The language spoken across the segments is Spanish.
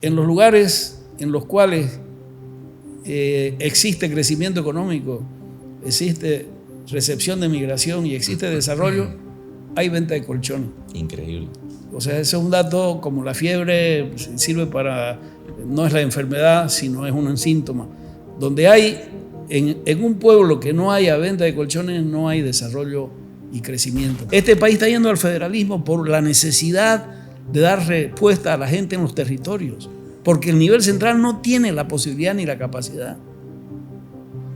En los lugares en los cuales existe crecimiento económico, existe recepción de migración y existe desarrollo, hay venta de colchones. Increíble. O sea, ese es un dato como la fiebre, sirve para, no es la enfermedad, sino es un síntoma. Donde hay, en un pueblo que no haya venta de colchones, no hay desarrollo y crecimiento. Este país está yendo al federalismo por la necesidad de dar respuesta a la gente en los territorios, porque el nivel central no tiene la posibilidad ni la capacidad.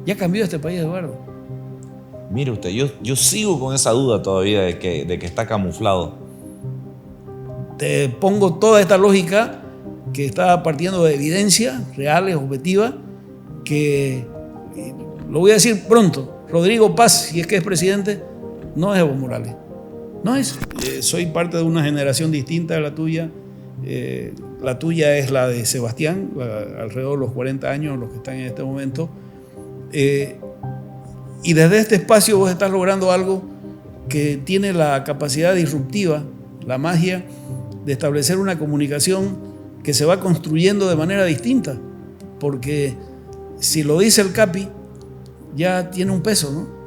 Ya cambió este país, Eduardo. Mire usted, yo sigo con esa duda todavía de que está camuflado. Te pongo toda esta lógica que está partiendo de evidencias reales, objetivas, que lo voy a decir pronto. Rodrigo Paz, si es que es presidente, no es Evo Morales. No es. Soy parte de una generación distinta a la tuya. La tuya es la de Sebastián, alrededor de los 40 años, los que están en este momento. Y desde este espacio vos estás logrando algo que tiene la capacidad disruptiva, la magia de establecer una comunicación que se va construyendo de manera distinta. Porque si lo dice el Capi, ya tiene un peso, ¿no?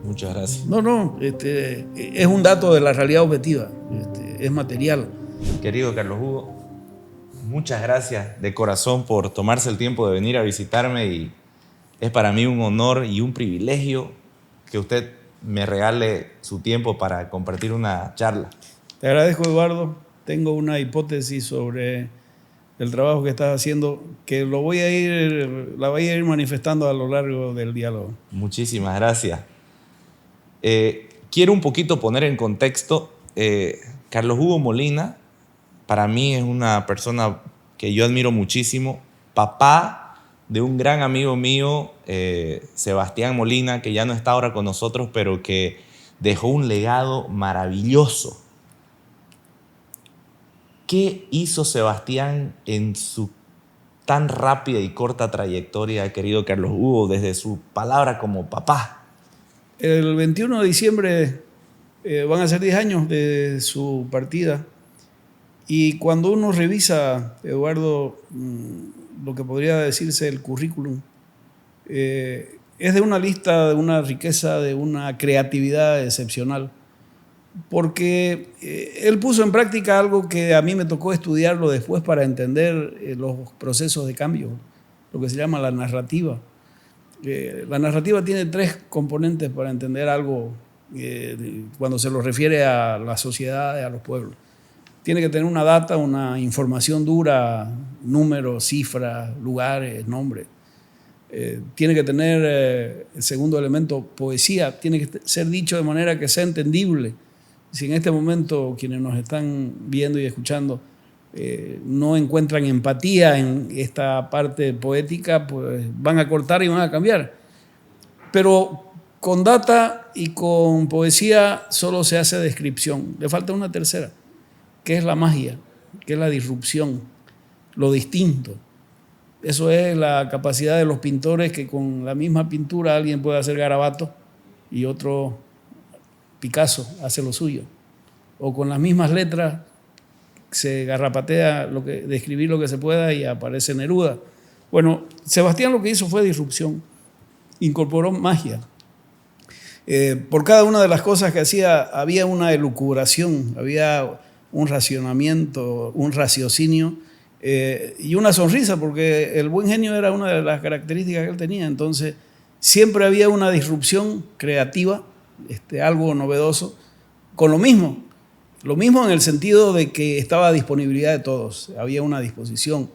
Muchas gracias. No, es un dato de la realidad objetiva, es material. Querido Carlos Hugo, muchas gracias de corazón por tomarse el tiempo de venir a visitarme y es para mí un honor y un privilegio que usted me regale su tiempo para compartir una charla. Te agradezco, Eduardo. Tengo una hipótesis sobre el trabajo que estás haciendo que la voy a ir manifestando a lo largo del diálogo. Muchísimas gracias. Quiero un poquito poner en contexto. Carlos Hugo Molina, para mí es una persona que yo admiro muchísimo, papá de un gran amigo mío, Sebastián Molina, que ya no está ahora con nosotros, pero que dejó un legado maravilloso. ¿Qué hizo Sebastián en su tan rápida y corta trayectoria, querido Carlos Hugo, desde su palabra como papá? El 21 de diciembre van a ser 10 años de su partida. Y cuando uno revisa, Eduardo, lo que podría decirse el currículum, es de una lista, de una riqueza, de una creatividad excepcional. Porque él puso en práctica algo que a mí me tocó estudiarlo después para entender los procesos de cambio, lo que se llama la narrativa. La narrativa tiene 3 componentes para entender algo cuando se lo refiere a las sociedades, a los pueblos. Tiene que tener una data, una información dura, números, cifras, lugares, nombres. Tiene que tener, el segundo elemento, poesía. Tiene que ser dicho de manera que sea entendible. Si en este momento quienes nos están viendo y escuchando no encuentran empatía en esta parte poética, pues van a cortar y van a cambiar. Pero con data y con poesía solo se hace descripción. Le falta una tercera, que es la magia, que es la disrupción, lo distinto. Eso es la capacidad de los pintores, que con la misma pintura alguien puede hacer garabato y otro, Picasso, hace lo suyo. O con las mismas letras se garrapatea de escribir lo que se pueda y aparece Neruda. Bueno, Sebastián lo que hizo fue disrupción, incorporó magia. Por cada una de las cosas que hacía había una elucubración, había un racionamiento, un raciocinio y una sonrisa, porque el buen genio era una de las características que él tenía. Entonces, siempre había una disrupción creativa, algo novedoso, con lo mismo en el sentido de que estaba a disponibilidad de todos, había una disposición.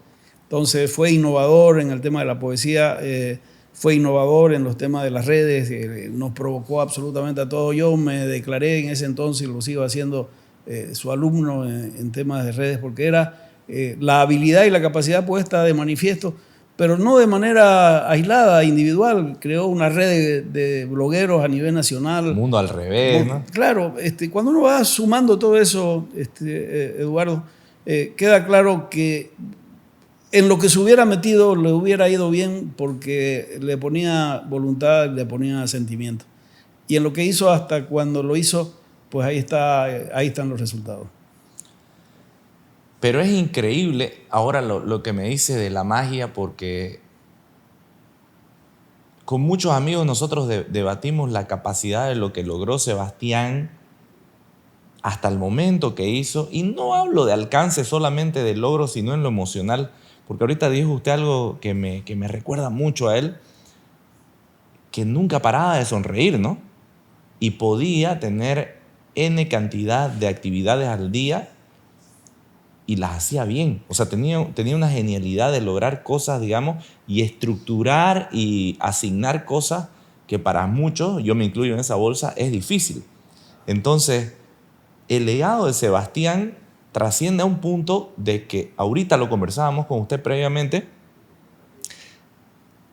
Entonces, fue innovador en el tema de la poesía, fue innovador en los temas de las redes, nos provocó absolutamente a todos. Yo me declaré en ese entonces, y lo sigo haciendo, su alumno en temas de redes, porque era la habilidad y la capacidad puesta de manifiesto, pero no de manera aislada, individual. Creó una red de blogueros a nivel nacional. Mundo al revés, ¿no? Claro, cuando uno va sumando todo eso, Eduardo, queda claro que en lo que se hubiera metido le hubiera ido bien, porque le ponía voluntad, le ponía sentimiento. Y en lo que hizo, hasta cuando lo hizo, pues ahí están los resultados. Pero es increíble ahora lo que me dice de la magia, porque con muchos amigos nosotros debatimos la capacidad de lo que logró Sebastián hasta el momento que hizo, y no hablo de alcance solamente de logro, sino en lo emocional, porque ahorita dijo usted algo que me recuerda mucho a él, que nunca paraba de sonreír, ¿no? Y podía tener N cantidad de actividades al día y las hacía bien. O sea, tenía una genialidad de lograr cosas, digamos, y estructurar y asignar cosas que para muchos, yo me incluyo en esa bolsa, es difícil. Entonces, el legado de Sebastián trasciende a un punto de que ahorita lo conversábamos con usted previamente,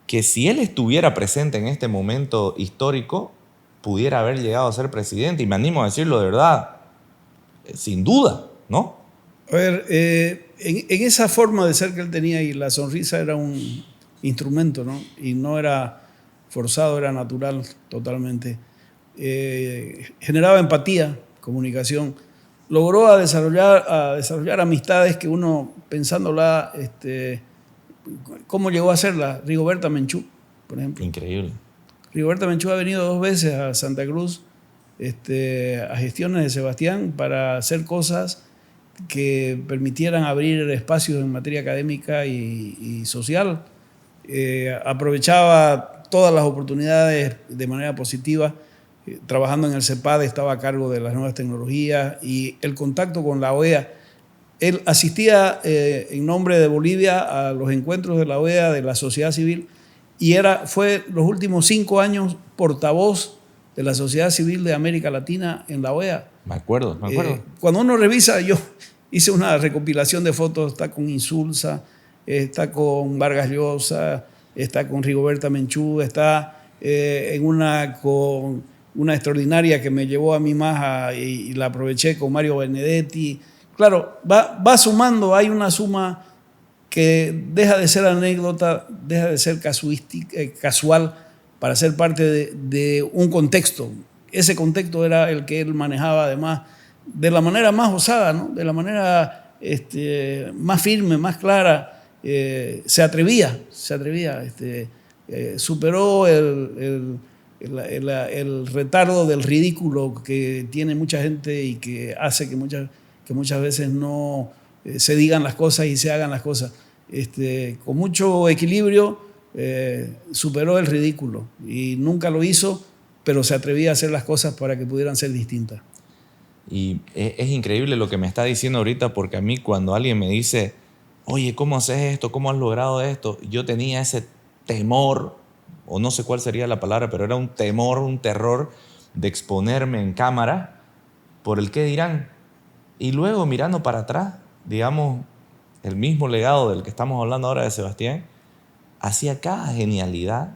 que si él estuviera presente en este momento histórico, pudiera haber llegado a ser presidente, y me animo a decirlo de verdad, sin duda, ¿no? A ver, en esa forma de ser que él tenía, y la sonrisa era un instrumento, ¿no? Y no era forzado, era natural totalmente. Generaba empatía, comunicación. Logró a desarrollar amistades que uno, pensándola, ¿cómo llegó a hacerla? Rigoberta Menchú, por ejemplo. Increíble. Rigoberta Menchú ha venido 2 veces a Santa Cruz a gestiones de Sebastián para hacer cosas que permitieran abrir espacios en materia académica y social. Aprovechaba todas las oportunidades de manera positiva. Trabajando en el CEPAD estaba a cargo de las nuevas tecnologías y el contacto con la OEA. Él asistía en nombre de Bolivia a los encuentros de la OEA, de la sociedad civil, y fue los últimos 5 años portavoz de la sociedad civil de América Latina en la OEA. Me acuerdo. Cuando uno revisa, yo hice una recopilación de fotos, está con Insulza, está con Vargas Llosa, está con Rigoberta Menchú, está con una extraordinaria que me llevó a mí más y la aproveché con Mario Benedetti. Claro, va sumando, hay una suma que deja de ser anécdota, deja de ser casual para ser parte de un contexto. Ese contexto era el que él manejaba además de la manera más osada, ¿no? De la manera más firme, más clara. Se atrevía. Superó el retardo del ridículo que tiene mucha gente y que hace que muchas veces no se digan las cosas y se hagan las cosas. Con mucho equilibrio superó el ridículo y nunca lo hizo, pero se atrevía a hacer las cosas para que pudieran ser distintas. Y es increíble lo que me está diciendo ahorita, porque a mí cuando alguien me dice, oye, ¿cómo haces esto? ¿Cómo has logrado esto? Yo tenía ese temor, o no sé cuál sería la palabra, pero era un temor, un terror de exponerme en cámara por el qué dirán. Y luego mirando para atrás, digamos, el mismo legado del que estamos hablando ahora de Sebastián, hacía cada genialidad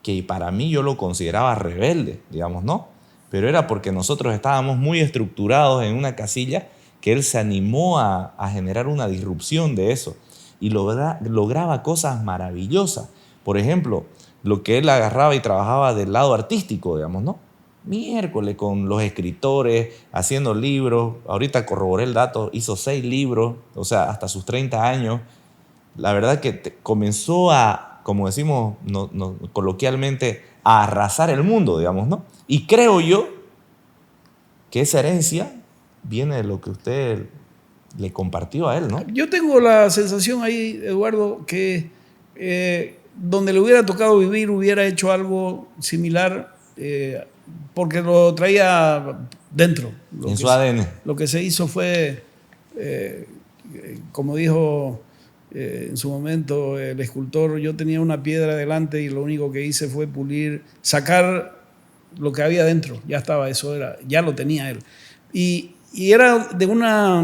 que para mí yo lo consideraba rebelde, digamos, ¿no? Pero era porque nosotros estábamos muy estructurados en una casilla que él se animó a generar una disrupción de eso y lograba cosas maravillosas. Por ejemplo, lo que él agarraba y trabajaba del lado artístico, digamos, ¿no? Miércoles con los escritores, haciendo libros. Ahorita corroboré el dato, hizo 6 libros, o sea, hasta sus 30 años. La verdad que comenzó a, como decimos coloquialmente, a arrasar el mundo, digamos, ¿no? Y creo yo que esa herencia viene de lo que usted le compartió a él, ¿no? Yo tengo la sensación ahí, Eduardo, que donde le hubiera tocado vivir hubiera hecho algo similar porque lo traía dentro. En su ADN. Lo que se hizo fue, como dijo en su momento el escultor, yo tenía una piedra delante y lo único que hice fue pulir, sacar lo que había dentro. Ya estaba, ya lo tenía él. Y era de una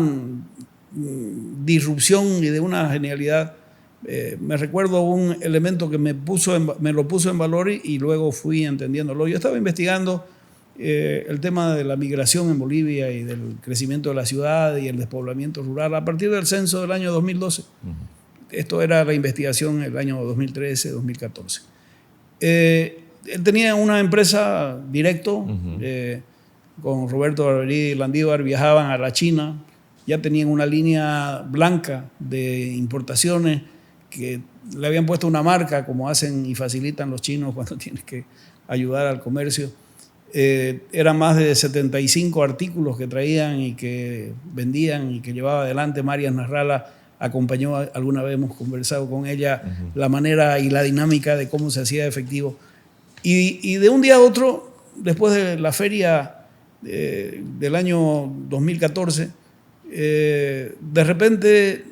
disrupción y de una genialidad. Me recuerdo un elemento que me lo puso en valor y luego fui entendiéndolo. Yo estaba investigando el tema de la migración en Bolivia y del crecimiento de la ciudad y el despoblamiento rural a partir del censo del año 2012. Esto era la investigación el año 2013, 2014. Él tenía una empresa directo con Roberto Barberí y Landívar, viajaban a la China, ya tenían una línea blanca de importaciones que le habían puesto una marca, como hacen y facilitan los chinos cuando tienes que ayudar al comercio. Eran más de 75 artículos que traían y que vendían y que llevaba adelante. Marian Nasrallah acompañó, alguna vez hemos conversado con ella, la manera y la dinámica de cómo se hacía efectivo. Y de un día a otro, después de la feria del año 2014, de repente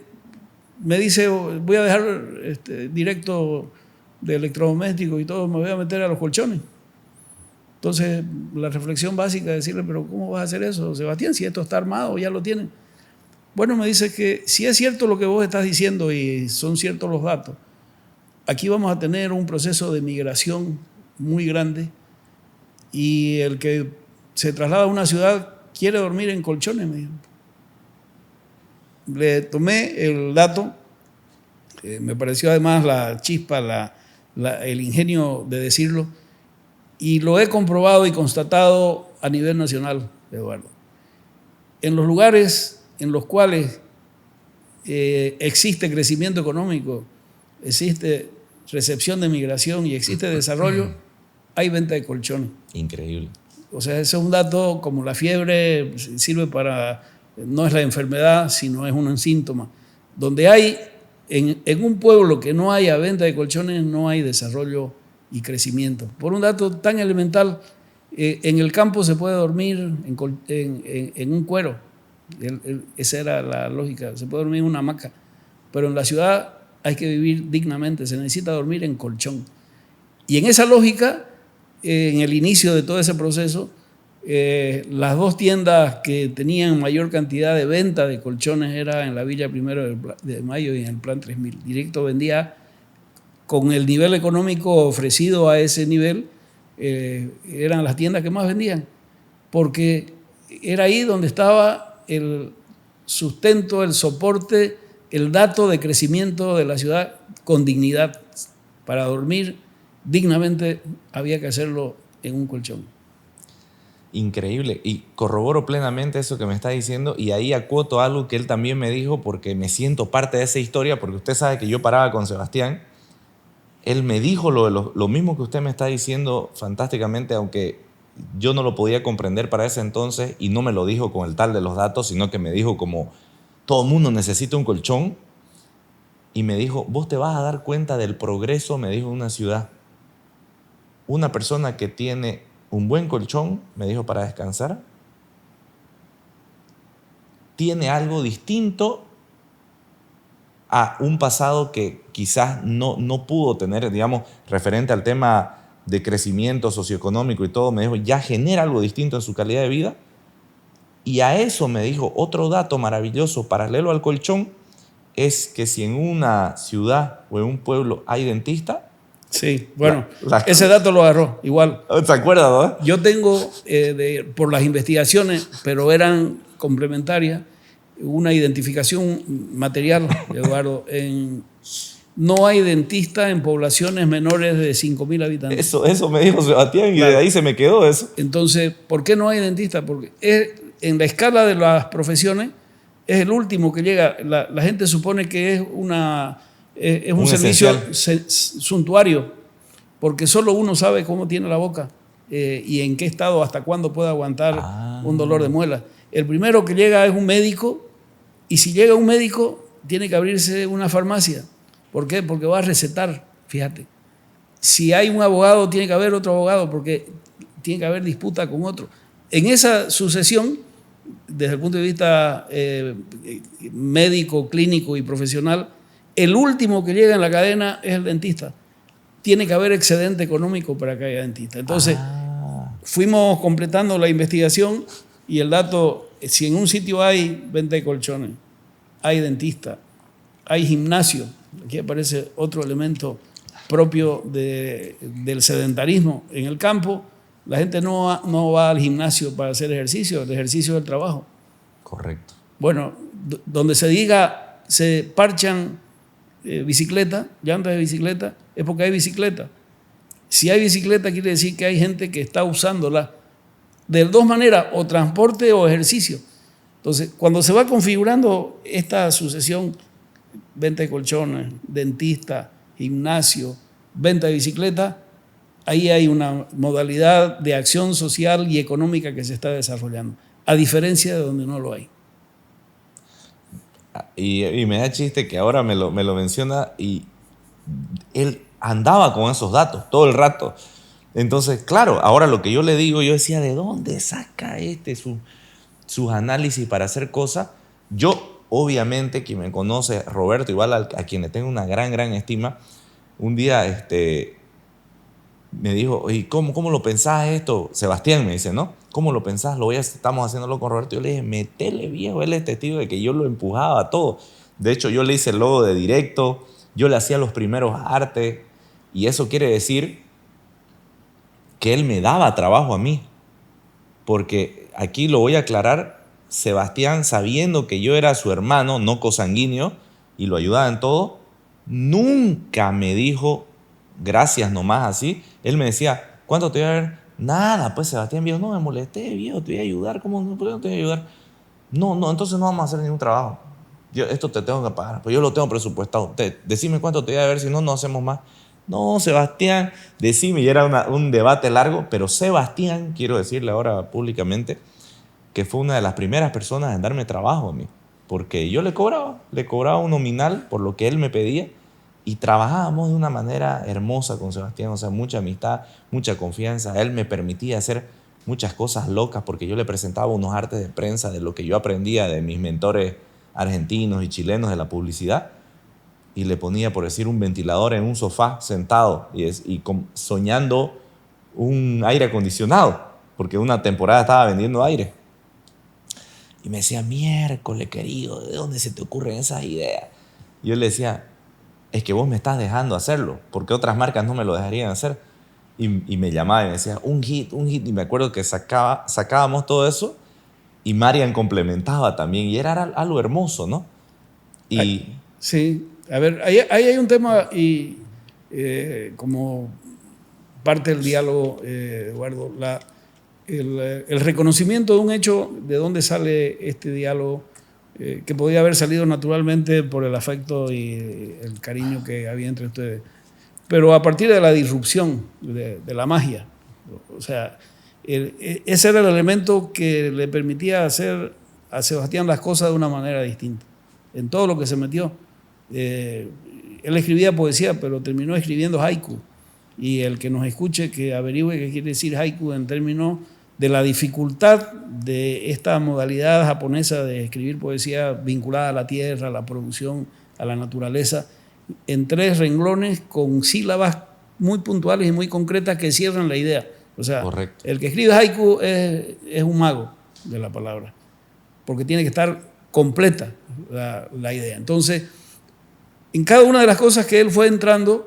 me dice, voy a dejar directo de electrodomésticos y todo, me voy a meter a los colchones. Entonces, la reflexión básica es decirle, pero ¿cómo vas a hacer eso, Sebastián? Si esto está armado, ya lo tienen. Bueno, me dice que si es cierto lo que vos estás diciendo y son ciertos los datos, aquí vamos a tener un proceso de migración muy grande y el que se traslada a una ciudad quiere dormir en colchones, me dijo. Le tomé el dato, me pareció además la chispa, el ingenio de decirlo, y lo he comprobado y constatado a nivel nacional, Eduardo. En los lugares en los cuales existe crecimiento económico, existe recepción de migración y existe desarrollo, hay venta de colchones. Increíble. O sea, ese es un dato como la fiebre, sirve para, no es la enfermedad, sino es un síntoma. Donde hay, en un pueblo que no haya venta de colchones, no hay desarrollo y crecimiento. Por un dato tan elemental, en el campo se puede dormir en un cuero. Esa era la lógica, se puede dormir en una hamaca. Pero en la ciudad hay que vivir dignamente, se necesita dormir en colchón. Y en esa lógica, en el inicio de todo ese proceso, las dos tiendas que tenían mayor cantidad de venta de colchones era en la Villa 1 de Mayo y en el Plan 3000. Directo vendía con el nivel económico ofrecido a ese nivel, eran las tiendas que más vendían, porque era ahí donde estaba el sustento, el soporte, el dato de crecimiento de la ciudad con dignidad. Para dormir dignamente había que hacerlo en un colchón. Increíble, y corroboro plenamente eso que me está diciendo, y ahí acoto algo que él también me dijo, porque me siento parte de esa historia, porque usted sabe que yo paraba con Sebastián. Él me dijo lo mismo que usted me está diciendo fantásticamente, aunque yo no lo podía comprender para ese entonces, y no me lo dijo con el tal de los datos, sino que me dijo como todo el mundo necesita un colchón, y me dijo, vos te vas a dar cuenta del progreso, me dijo, una ciudad. Una persona que tiene un buen colchón, me dijo, para descansar, tiene algo distinto a un pasado que quizás no pudo tener, digamos, referente al tema de crecimiento socioeconómico y todo. Me dijo, ya genera algo distinto en su calidad de vida. Y a eso me dijo, otro dato maravilloso paralelo al colchón es que si en una ciudad o en un pueblo hay dentista. Sí, bueno, ese dato lo agarró igual. ¿Se acuerda, no? Yo tengo, por las investigaciones, pero eran complementarias, una identificación material, Eduardo. No hay dentista en poblaciones menores de 5.000 habitantes. Eso me dijo Sebastián, claro. Y de ahí se me quedó eso. Entonces, ¿por qué no hay dentista? Porque en la escala de las profesiones es el último que llega. La gente supone que es un servicio suntuario, porque solo uno sabe cómo tiene la boca y en qué estado, hasta cuándo puede aguantar un dolor de muela. El primero que llega es un médico, y si llega un médico, tiene que abrirse una farmacia. ¿Por qué? Porque va a recetar, fíjate. Si hay un abogado, tiene que haber otro abogado, porque tiene que haber disputa con otro. En esa sucesión, desde el punto de vista médico, clínico y profesional, el último que llega en la cadena es el dentista. Tiene que haber excedente económico para que haya dentista. Entonces, fuimos completando la investigación y el dato, si en un sitio hay venta de colchones, hay dentista, hay gimnasio, aquí aparece otro elemento propio del sedentarismo. En el campo, la gente no va al gimnasio para hacer ejercicio, el ejercicio es el trabajo. Correcto. Bueno, donde se diga, se parchan bicicleta, llantas de bicicleta, es porque hay bicicleta. Si hay bicicleta, quiere decir que hay gente que está usándola de dos maneras, o transporte o ejercicio. Entonces, cuando se va configurando esta sucesión, venta de colchones, dentista, gimnasio, venta de bicicleta, ahí hay una modalidad de acción social y económica que se está desarrollando, a diferencia de donde no lo hay. Y me da chiste que ahora me lo menciona y él andaba con esos datos todo el rato. Entonces, claro, ahora lo que yo le digo, yo decía, ¿de dónde saca sus análisis para hacer cosas? Yo, obviamente, quien me conoce, Roberto, igual a quien le tengo una gran, gran estima, un día me dijo, oye, ¿cómo lo pensás esto? Sebastián me dice, ¿no? ¿Cómo lo pensás? Estamos haciéndolo con Roberto. Yo le dije, metele, viejo, él es testigo de que yo lo empujaba a todo. De hecho, yo le hice el logo de Directo, yo le hacía los primeros artes, y eso quiere decir que él me daba trabajo a mí. Porque aquí lo voy a aclarar, Sebastián, sabiendo que yo era su hermano, no cosanguíneo, y lo ayudaba en todo, nunca me dijo gracias nomás así. Él me decía, ¿cuánto te voy a ver? Nada, pues Sebastián, viejo, no me molesté, viejo, te voy a ayudar. ¿Cómo no, no te voy a ayudar? No, entonces no vamos a hacer ningún trabajo. Esto te tengo que pagar, pues yo lo tengo presupuestado. Decime cuánto te voy a ver, si no, no hacemos más. No, Sebastián, decime, y era un debate largo, pero Sebastián, quiero decirle ahora públicamente, que fue una de las primeras personas en darme trabajo a mí, porque yo le cobraba un nominal por lo que él me pedía, y trabajábamos de una manera hermosa con Sebastián, o sea, mucha amistad, mucha confianza. Él me permitía hacer muchas cosas locas porque yo le presentaba unos artes de prensa de lo que yo aprendía de mis mentores argentinos y chilenos de la publicidad, y le ponía, por decir, un ventilador en un sofá sentado soñando un aire acondicionado, porque una temporada estaba vendiendo aire. Y me decía, miércoles, querido, ¿de dónde se te ocurren esas ideas? Y yo le decía, es que vos me estás dejando hacerlo, porque otras marcas no me lo dejarían hacer. Y me llamaba y me decía, un hit. Y me acuerdo que sacábamos todo eso, y Marian complementaba también, y era algo hermoso, ¿no? Sí, a ver, ahí hay un tema, y como parte del diálogo, Eduardo, el reconocimiento de un hecho, de dónde sale este diálogo, que podía haber salido naturalmente por el afecto y el cariño que había entre ustedes, pero a partir de la disrupción, de la magia. O sea, ese era el elemento que le permitía hacer a Sebastián las cosas de una manera distinta, en todo lo que se metió. Él escribía poesía, pero terminó escribiendo haiku, y el que nos escuche que averigüe qué quiere decir haiku en términos de la dificultad de esta modalidad japonesa de escribir poesía vinculada a la tierra, a la producción, a la naturaleza, en 3 renglones con sílabas muy puntuales y muy concretas que cierran la idea. O sea, correcto, el que escribe haiku es un mago de la palabra, porque tiene que estar completa la idea. Entonces, en cada una de las cosas que él fue entrando,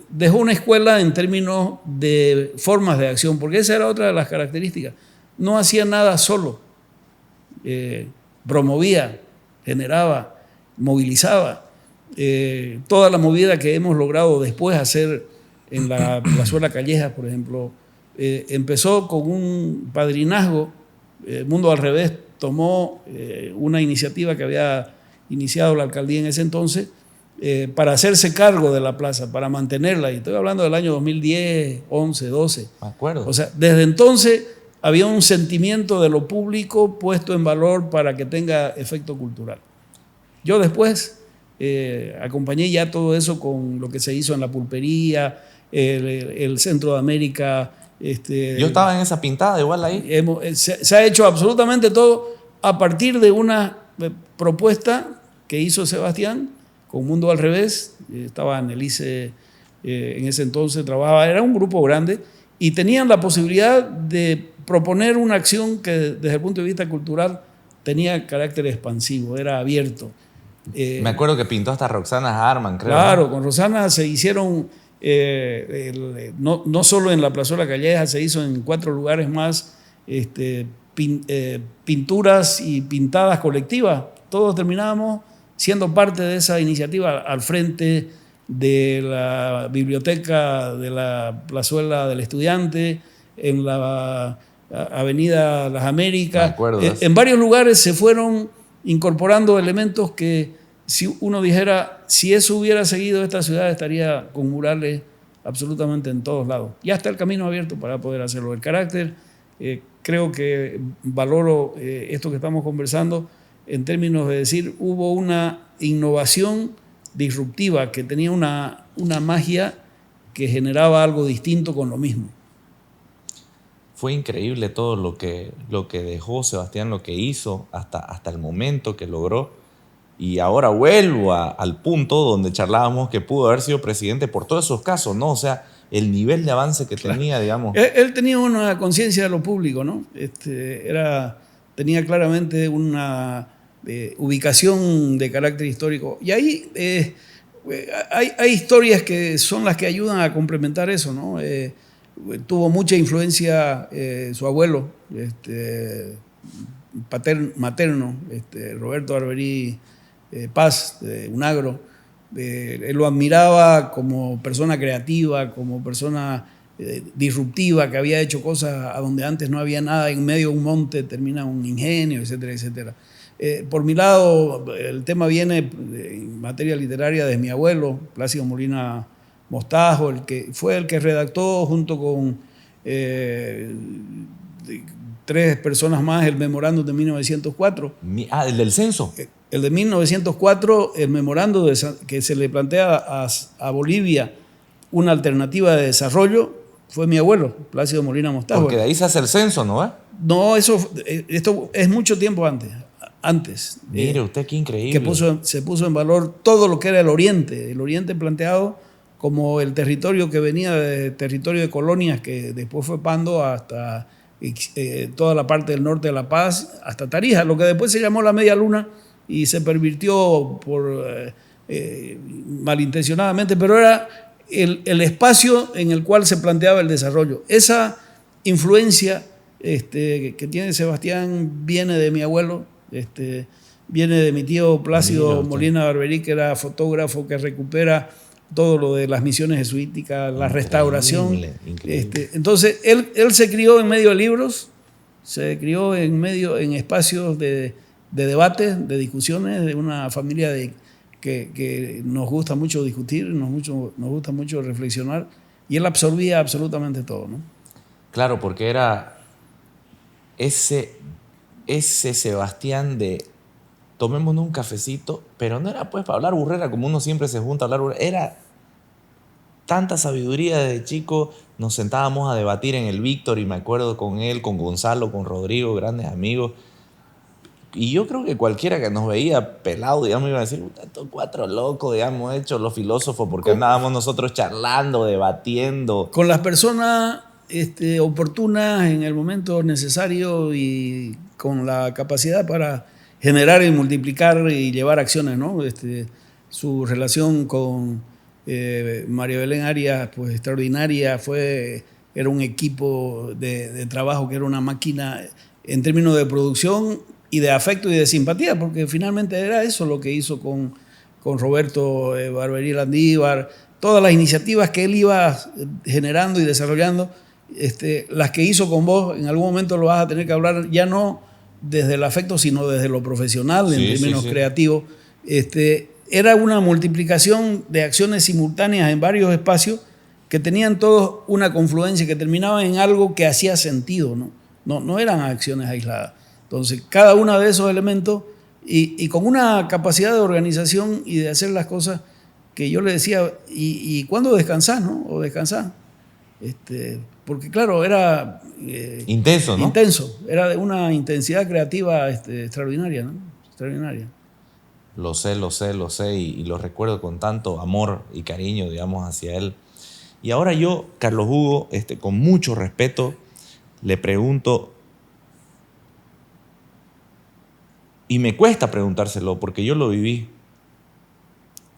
dejó una escuela en términos de formas de acción, porque esa era otra de las características. No hacía nada solo, promovía, generaba, movilizaba. Toda la movida que hemos logrado después hacer en la Plazuela Callejas, por ejemplo, empezó con un padrinazgo. Mundo al Revés tomó una iniciativa que había iniciado la alcaldía en ese entonces, para hacerse cargo de la plaza, para mantenerla. Y estoy hablando del año 2010, 11, 12. Me acuerdo. O sea, desde entonces había un sentimiento de lo público puesto en valor para que tenga efecto cultural. Yo después acompañé ya todo eso con lo que se hizo en la pulpería, el Centro de América. Yo estaba en esa pintada igual ahí. Se ha hecho absolutamente todo a partir de una propuesta que hizo Sebastián con Mundo al Revés. Estaba Annelise en ese entonces, trabajaba, era un grupo grande, y tenían la posibilidad de proponer una acción que desde el punto de vista cultural tenía carácter expansivo, era abierto. Me acuerdo que pintó hasta Roxana Harman, creo. Claro, ¿no? Con Roxana se hicieron, no solo en la Plazuela Calleja, se hizo en 4 lugares más, pinturas y pintadas colectivas. Todos terminábamos siendo parte de esa iniciativa al frente de la biblioteca de la Plazuela del Estudiante, en la Avenida Las Américas. Me acuerdo. En varios lugares se fueron incorporando elementos que, si uno dijera, si eso hubiera seguido, esta ciudad estaría con murales absolutamente en todos lados. Ya está el camino abierto para poder hacerlo. El carácter, creo que valoro esto que estamos conversando en términos de decir, hubo una innovación disruptiva que tenía una magia que generaba algo distinto con lo mismo. Fue increíble todo lo que dejó Sebastián, lo que hizo hasta el momento que logró. Y ahora vuelvo al punto donde charlábamos que pudo haber sido presidente por todos esos casos, ¿no? O sea, el nivel de avance que tenía, digamos. Él tenía una conciencia de lo público, ¿no? Tenía claramente una ubicación de carácter histórico. Y ahí hay historias que son las que ayudan a complementar eso, ¿no? Tuvo mucha influencia su abuelo materno, Roberto Arberí Paz, de Unagro. Él lo admiraba como persona creativa, como persona disruptiva, que había hecho cosas a donde antes no había nada, en medio de un monte termina un ingenio, etcétera, etcétera. Por mi lado, el tema viene en materia literaria de mi abuelo, Plácido Molina Mostajo, fue el que redactó junto con 3 personas más el memorándum de 1904. El del censo. El de 1904, el memorándum que se le plantea a Bolivia una alternativa de desarrollo, fue mi abuelo, Plácido Molina Mostajo. Porque de ahí se hace el censo, ¿no? No, esto es mucho tiempo antes. Mire usted, qué increíble. Que se puso en valor todo lo que era el Oriente planteado como el territorio que venía de territorio de colonias, que después fue Pando hasta toda la parte del norte de La Paz, hasta Tarija, lo que después se llamó la Media Luna y se pervirtió malintencionadamente, pero era el espacio en el cual se planteaba el desarrollo. Esa influencia que tiene Sebastián viene de mi abuelo, viene de mi tío Plácido Molina Barberí, que era fotógrafo, que recupera todo lo de las misiones jesuíticas, la restauración. Increíble. Entonces, él se crió en medio de libros, se crió en espacios de debates, de discusiones, de una familia que nos gusta mucho discutir, nos gusta mucho reflexionar, y él absorbía absolutamente todo, ¿no? Claro, porque era ese Sebastián de tomémonos un cafecito, pero no era pues para hablar burrera como uno siempre se junta a hablar burrera, era tanta sabiduría desde chico. Nos sentábamos a debatir en el Víctor y me acuerdo con él, con Gonzalo, con Rodrigo, grandes amigos. Y yo creo que cualquiera que nos veía pelado, digamos, iba a decir, estos 4 locos, digamos, hechos los filósofos, porque andábamos nosotros charlando, debatiendo. Con las personas oportunas en el momento necesario y con la capacidad para generar y multiplicar y llevar acciones, ¿no? Su relación con María Belén Arias, pues extraordinaria, era un equipo de trabajo que era una máquina en términos de producción y de afecto y de simpatía, porque finalmente era eso lo que hizo con Roberto Barberí Landívar, todas las iniciativas que él iba generando y desarrollando, las que hizo con vos, en algún momento lo vas a tener que hablar ya no desde el afecto, sino desde lo profesional, en términos creativos. Era una multiplicación de acciones simultáneas en varios espacios que tenían todos una confluencia, que terminaban en algo que hacía sentido, ¿no? No eran acciones aisladas. Entonces, cada uno de esos elementos y con una capacidad de organización y de hacer las cosas que yo le decía, ¿y cuándo descansás, no? O descansás. Porque claro, era intenso, ¿no? Intenso, era de una intensidad creativa extraordinaria, ¿no? Extraordinaria. Lo sé y lo recuerdo con tanto amor y cariño, digamos, hacia él. Y ahora yo, Carlos Hugo, con mucho respeto, le pregunto, y me cuesta preguntárselo porque yo lo viví.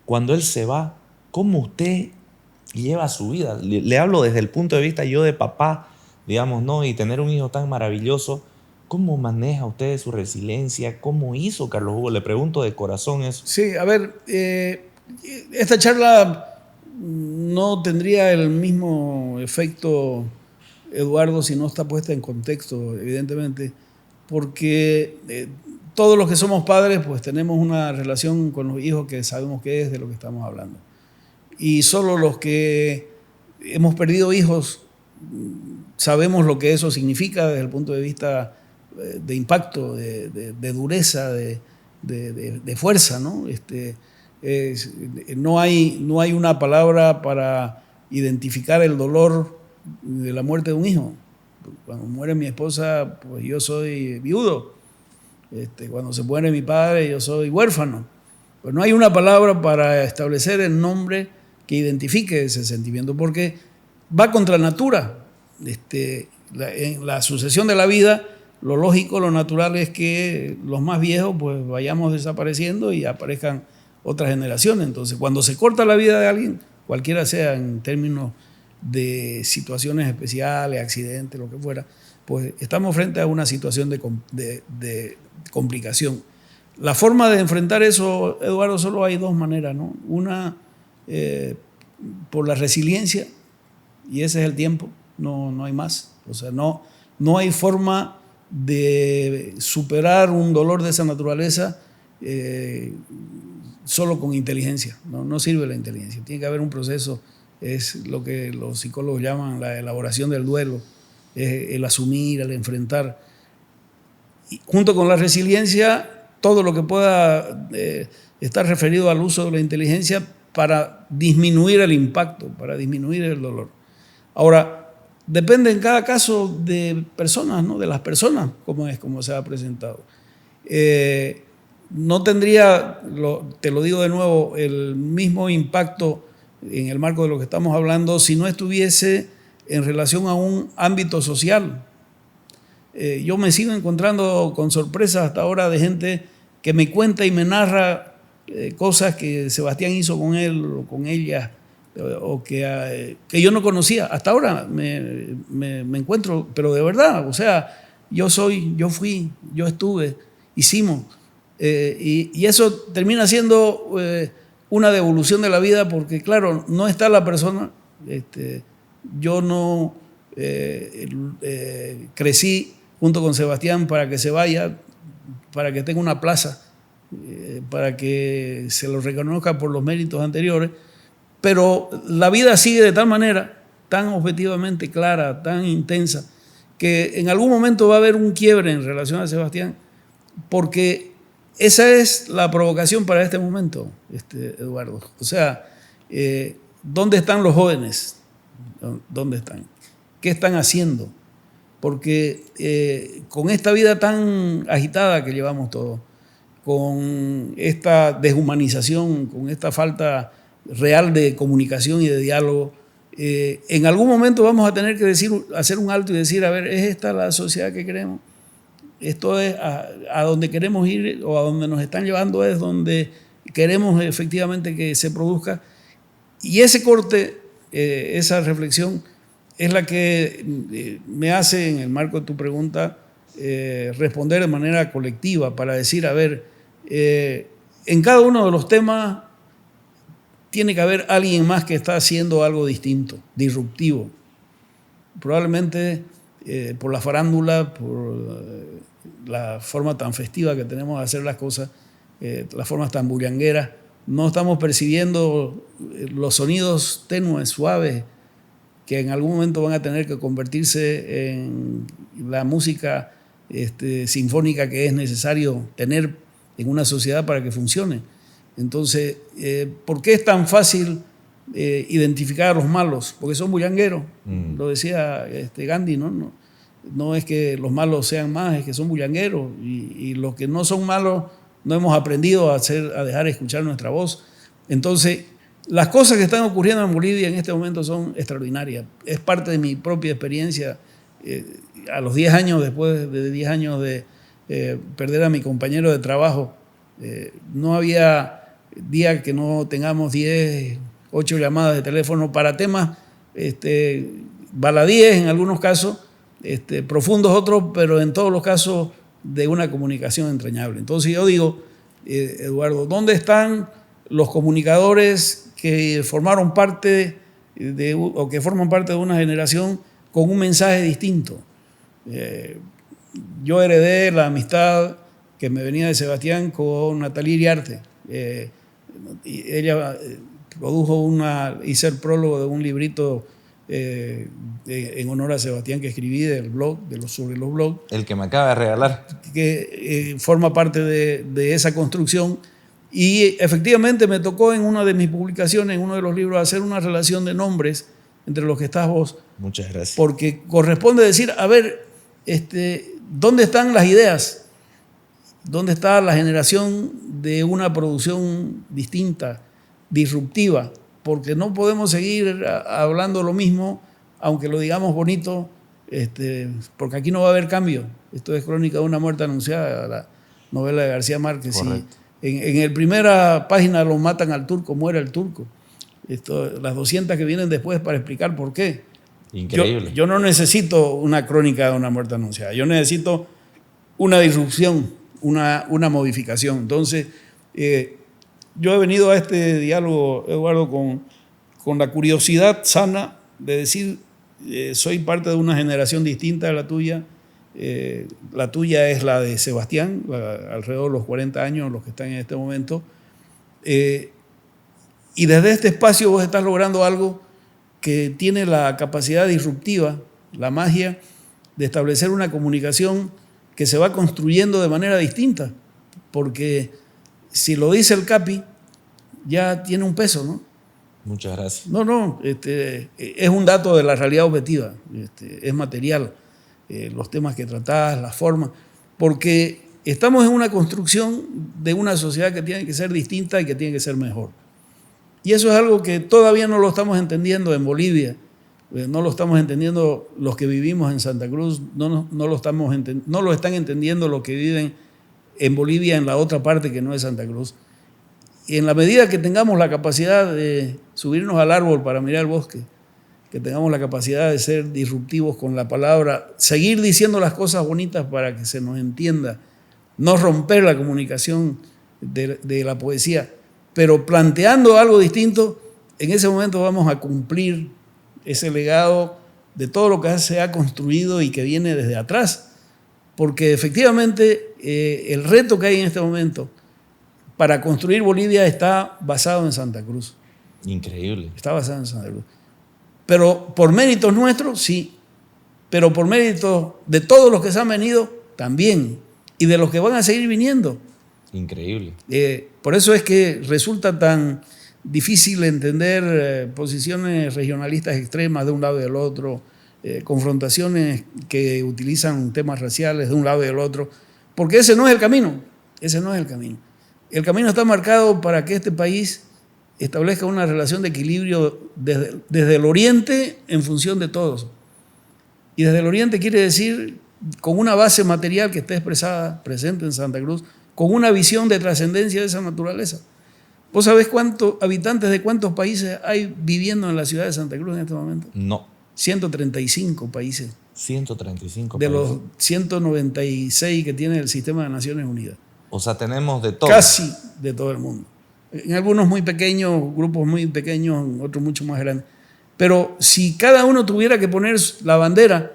Cuando él se va, ¿cómo usted lleva su vida? Le hablo desde el punto de vista yo de papá, digamos, ¿no? Y tener un hijo tan maravilloso. ¿Cómo maneja usted su resiliencia? ¿Cómo hizo Carlos Hugo? Le pregunto de corazón eso. Sí, a ver, esta charla no tendría el mismo efecto Eduardo, si no está puesta en contexto, evidentemente, porque todos los que somos padres pues tenemos una relación con los hijos que sabemos qué es de lo que estamos hablando. Y solo los que hemos perdido hijos sabemos lo que eso significa desde el punto de vista de impacto, de dureza, de fuerza, ¿no? No hay una palabra para identificar el dolor de la muerte de un hijo. Cuando muere mi esposa, pues yo soy viudo. Cuando se muere mi padre, yo soy huérfano. Pues no hay una palabra para establecer el nombre que identifique ese sentimiento, porque va contra natura. En la sucesión de la vida, lo lógico, lo natural es que los más viejos pues vayamos desapareciendo y aparezcan otras generaciones. Entonces, cuando se corta la vida de alguien, cualquiera sea en términos de situaciones especiales, accidentes, lo que fuera, pues estamos frente a una situación de complicación. La forma de enfrentar eso, Eduardo, solo hay dos maneras, ¿no? Una, por la resiliencia, y ese es el tiempo, no hay más. O sea, no hay forma de superar un dolor de esa naturaleza solo con inteligencia. No sirve la inteligencia, tiene que haber un proceso. Es lo que los psicólogos llaman la elaboración del duelo, el asumir, el enfrentar. Y junto con la resiliencia, todo lo que pueda estar referido al uso de la inteligencia para disminuir el impacto, para disminuir el dolor. Ahora, depende en cada caso de personas, ¿no? De las personas, como se ha presentado. No tendría, te lo digo de nuevo, el mismo impacto en el marco de lo que estamos hablando si no estuviese en relación a un ámbito social. Yo me sigo encontrando con sorpresas hasta ahora de gente que me cuenta y me narra cosas que Sebastián hizo con él o con ella, o que yo no conocía. Hasta ahora me encuentro, pero de verdad, o sea, yo fui, yo estuve, hicimos. Y eso termina siendo una devolución de la vida, porque claro, no está la persona. Yo no crecí junto con Sebastián para que se vaya, para que tenga una plaza, para que se lo reconozca por los méritos anteriores, pero la vida sigue de tal manera, tan objetivamente clara, tan intensa, que en algún momento va a haber un quiebre en relación a Sebastián, porque esa es la provocación para este momento, Eduardo. O sea, ¿dónde están los jóvenes? ¿Dónde están? ¿Qué están haciendo? Porque con esta vida tan agitada que llevamos todos, con esta deshumanización, con esta falta real de comunicación y de diálogo, en algún momento vamos a tener que hacer un alto y decir, a ver, ¿es esta la sociedad que queremos? Esto es a donde queremos ir, o a donde nos están llevando es donde queremos efectivamente que se produzca. Y ese corte, esa reflexión, es la que me hace, en el marco de tu pregunta, responder de manera colectiva para decir, a ver, en cada uno de los temas tiene que haber alguien más que está haciendo algo distinto, disruptivo. Probablemente por la farándula, por la forma tan festiva que tenemos de hacer las cosas, las formas tan bullangueras, no estamos percibiendo los sonidos tenues, suaves, que en algún momento van a tener que convertirse en la música sinfónica que es necesario tener en una sociedad para que funcione. Entonces, ¿por qué es tan fácil identificar a los malos? Porque son bullangueros, lo decía Gandhi, ¿no? No es que los malos sean más, es que son bullangueros, y los que no son malos no hemos aprendido a dejar escuchar nuestra voz. Entonces, las cosas que están ocurriendo en Bolivia en este momento son extraordinarias. Es parte de mi propia experiencia. A los 10 años, después de 10 años de perder a mi compañero de trabajo, no había día que no tengamos 10, 8 llamadas de teléfono para temas baladíes en algunos casos, profundos otros, pero en todos los casos de una comunicación entrañable. Entonces yo digo, Eduardo, ¿dónde están los comunicadores que formaron parte o que forman parte de una generación con un mensaje distinto. Yo heredé la amistad que me venía de Sebastián con Natalia Iriarte. Ella hice el prólogo de un librito en honor a Sebastián que escribí del blog, sobre los blogs. El que me acaba de regalar. Que forma parte de esa construcción. Y efectivamente me tocó en una de mis publicaciones, en uno de los libros, hacer una relación de nombres entre los que estás vos. Muchas gracias. Porque corresponde decir, a ver, ¿dónde están las ideas? ¿Dónde está la generación de una producción distinta, disruptiva? Porque no podemos seguir hablando lo mismo, aunque lo digamos bonito, porque aquí no va a haber cambio. Esto es Crónica de una muerte anunciada, la novela de García Márquez. En la primera página lo matan al turco, muere el turco. Las 200 que vienen después para explicar por qué. Increíble. Yo no necesito una crónica de una muerte anunciada. Yo necesito una disrupción, una modificación. Entonces, yo he venido a este diálogo, Eduardo, con la curiosidad sana de decir, soy parte de una generación distinta de la tuya. La tuya es la de Sebastián, alrededor de los 40 años, los que están en este momento. Y desde este espacio vos estás logrando algo que tiene la capacidad disruptiva, la magia de establecer una comunicación que se va construyendo de manera distinta. Porque si lo dice el Capi, ya tiene un peso, ¿no? Muchas gracias. No, es un dato de la realidad objetiva, es material. Los temas que tratás, las formas, porque estamos en una construcción de una sociedad que tiene que ser distinta y que tiene que ser mejor. Y eso es algo que todavía no lo estamos entendiendo en Bolivia, no lo estamos entendiendo los que vivimos en Santa Cruz, no lo están entendiendo los que viven en Bolivia, en la otra parte que no es Santa Cruz. Y en la medida que tengamos la capacidad de subirnos al árbol para mirar el bosque, que tengamos la capacidad de ser disruptivos con la palabra, seguir diciendo las cosas bonitas para que se nos entienda, no romper la comunicación de la poesía, pero planteando algo distinto, en ese momento vamos a cumplir ese legado de todo lo que se ha construido y que viene desde atrás, porque efectivamente el reto que hay en este momento para construir Bolivia está basado en Santa Cruz. Increíble. Está basado en Santa Cruz. Pero por méritos nuestros, sí. Pero por méritos de todos los que se han venido, también. Y de los que van a seguir viniendo. Increíble. Por eso es que resulta tan difícil entender posiciones regionalistas extremas de un lado y del otro, confrontaciones que utilizan temas raciales de un lado y del otro, porque ese no es el camino. Ese no es el camino. El camino está marcado para que este país establezca una relación de equilibrio desde el oriente en función de todos. Y desde el oriente quiere decir con una base material que esté expresada, presente en Santa Cruz, con una visión de trascendencia de esa naturaleza. ¿Vos sabés cuántos habitantes de cuántos países hay viviendo en la ciudad de Santa Cruz en este momento? No. 135 países. 135 de países. los 196 que tiene el sistema de Naciones Unidas. O sea, tenemos de todo. Casi de todo el mundo. En algunos muy pequeños, grupos muy pequeños, en otros mucho más grandes. Pero si cada uno tuviera que poner la bandera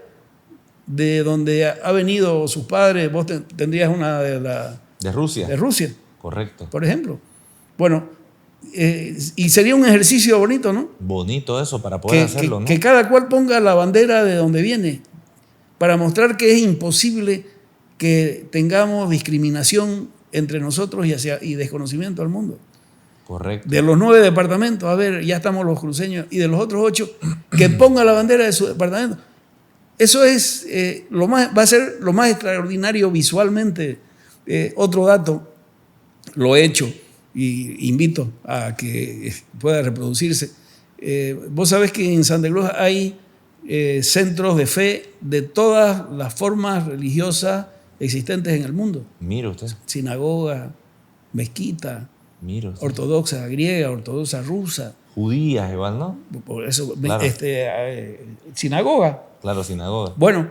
de donde ha venido sus padres, vos tendrías una de Rusia. De Rusia. Correcto. Por ejemplo. Bueno, y sería un ejercicio bonito, ¿no? Bonito eso para poder hacerlo, ¿no? Que cada cual ponga la bandera de donde viene, para mostrar que es imposible que tengamos discriminación entre nosotros y desconocimiento al mundo. Correcto. De los 9 departamentos, a ver, ya estamos los cruceños, y de los otros 8, que ponga la bandera de su departamento. Eso es va a ser lo más extraordinario visualmente. Otro dato, lo he hecho y invito a que pueda reproducirse. Vos sabés que en Santa Cruz hay centros de fe de todas las formas religiosas existentes en el mundo. Mire usted. Sinagoga, mezquita, ortodoxa griega, ortodoxa rusa. Judías igual, ¿no? Por eso, claro. Sinagoga. Claro, sinagoga. Bueno,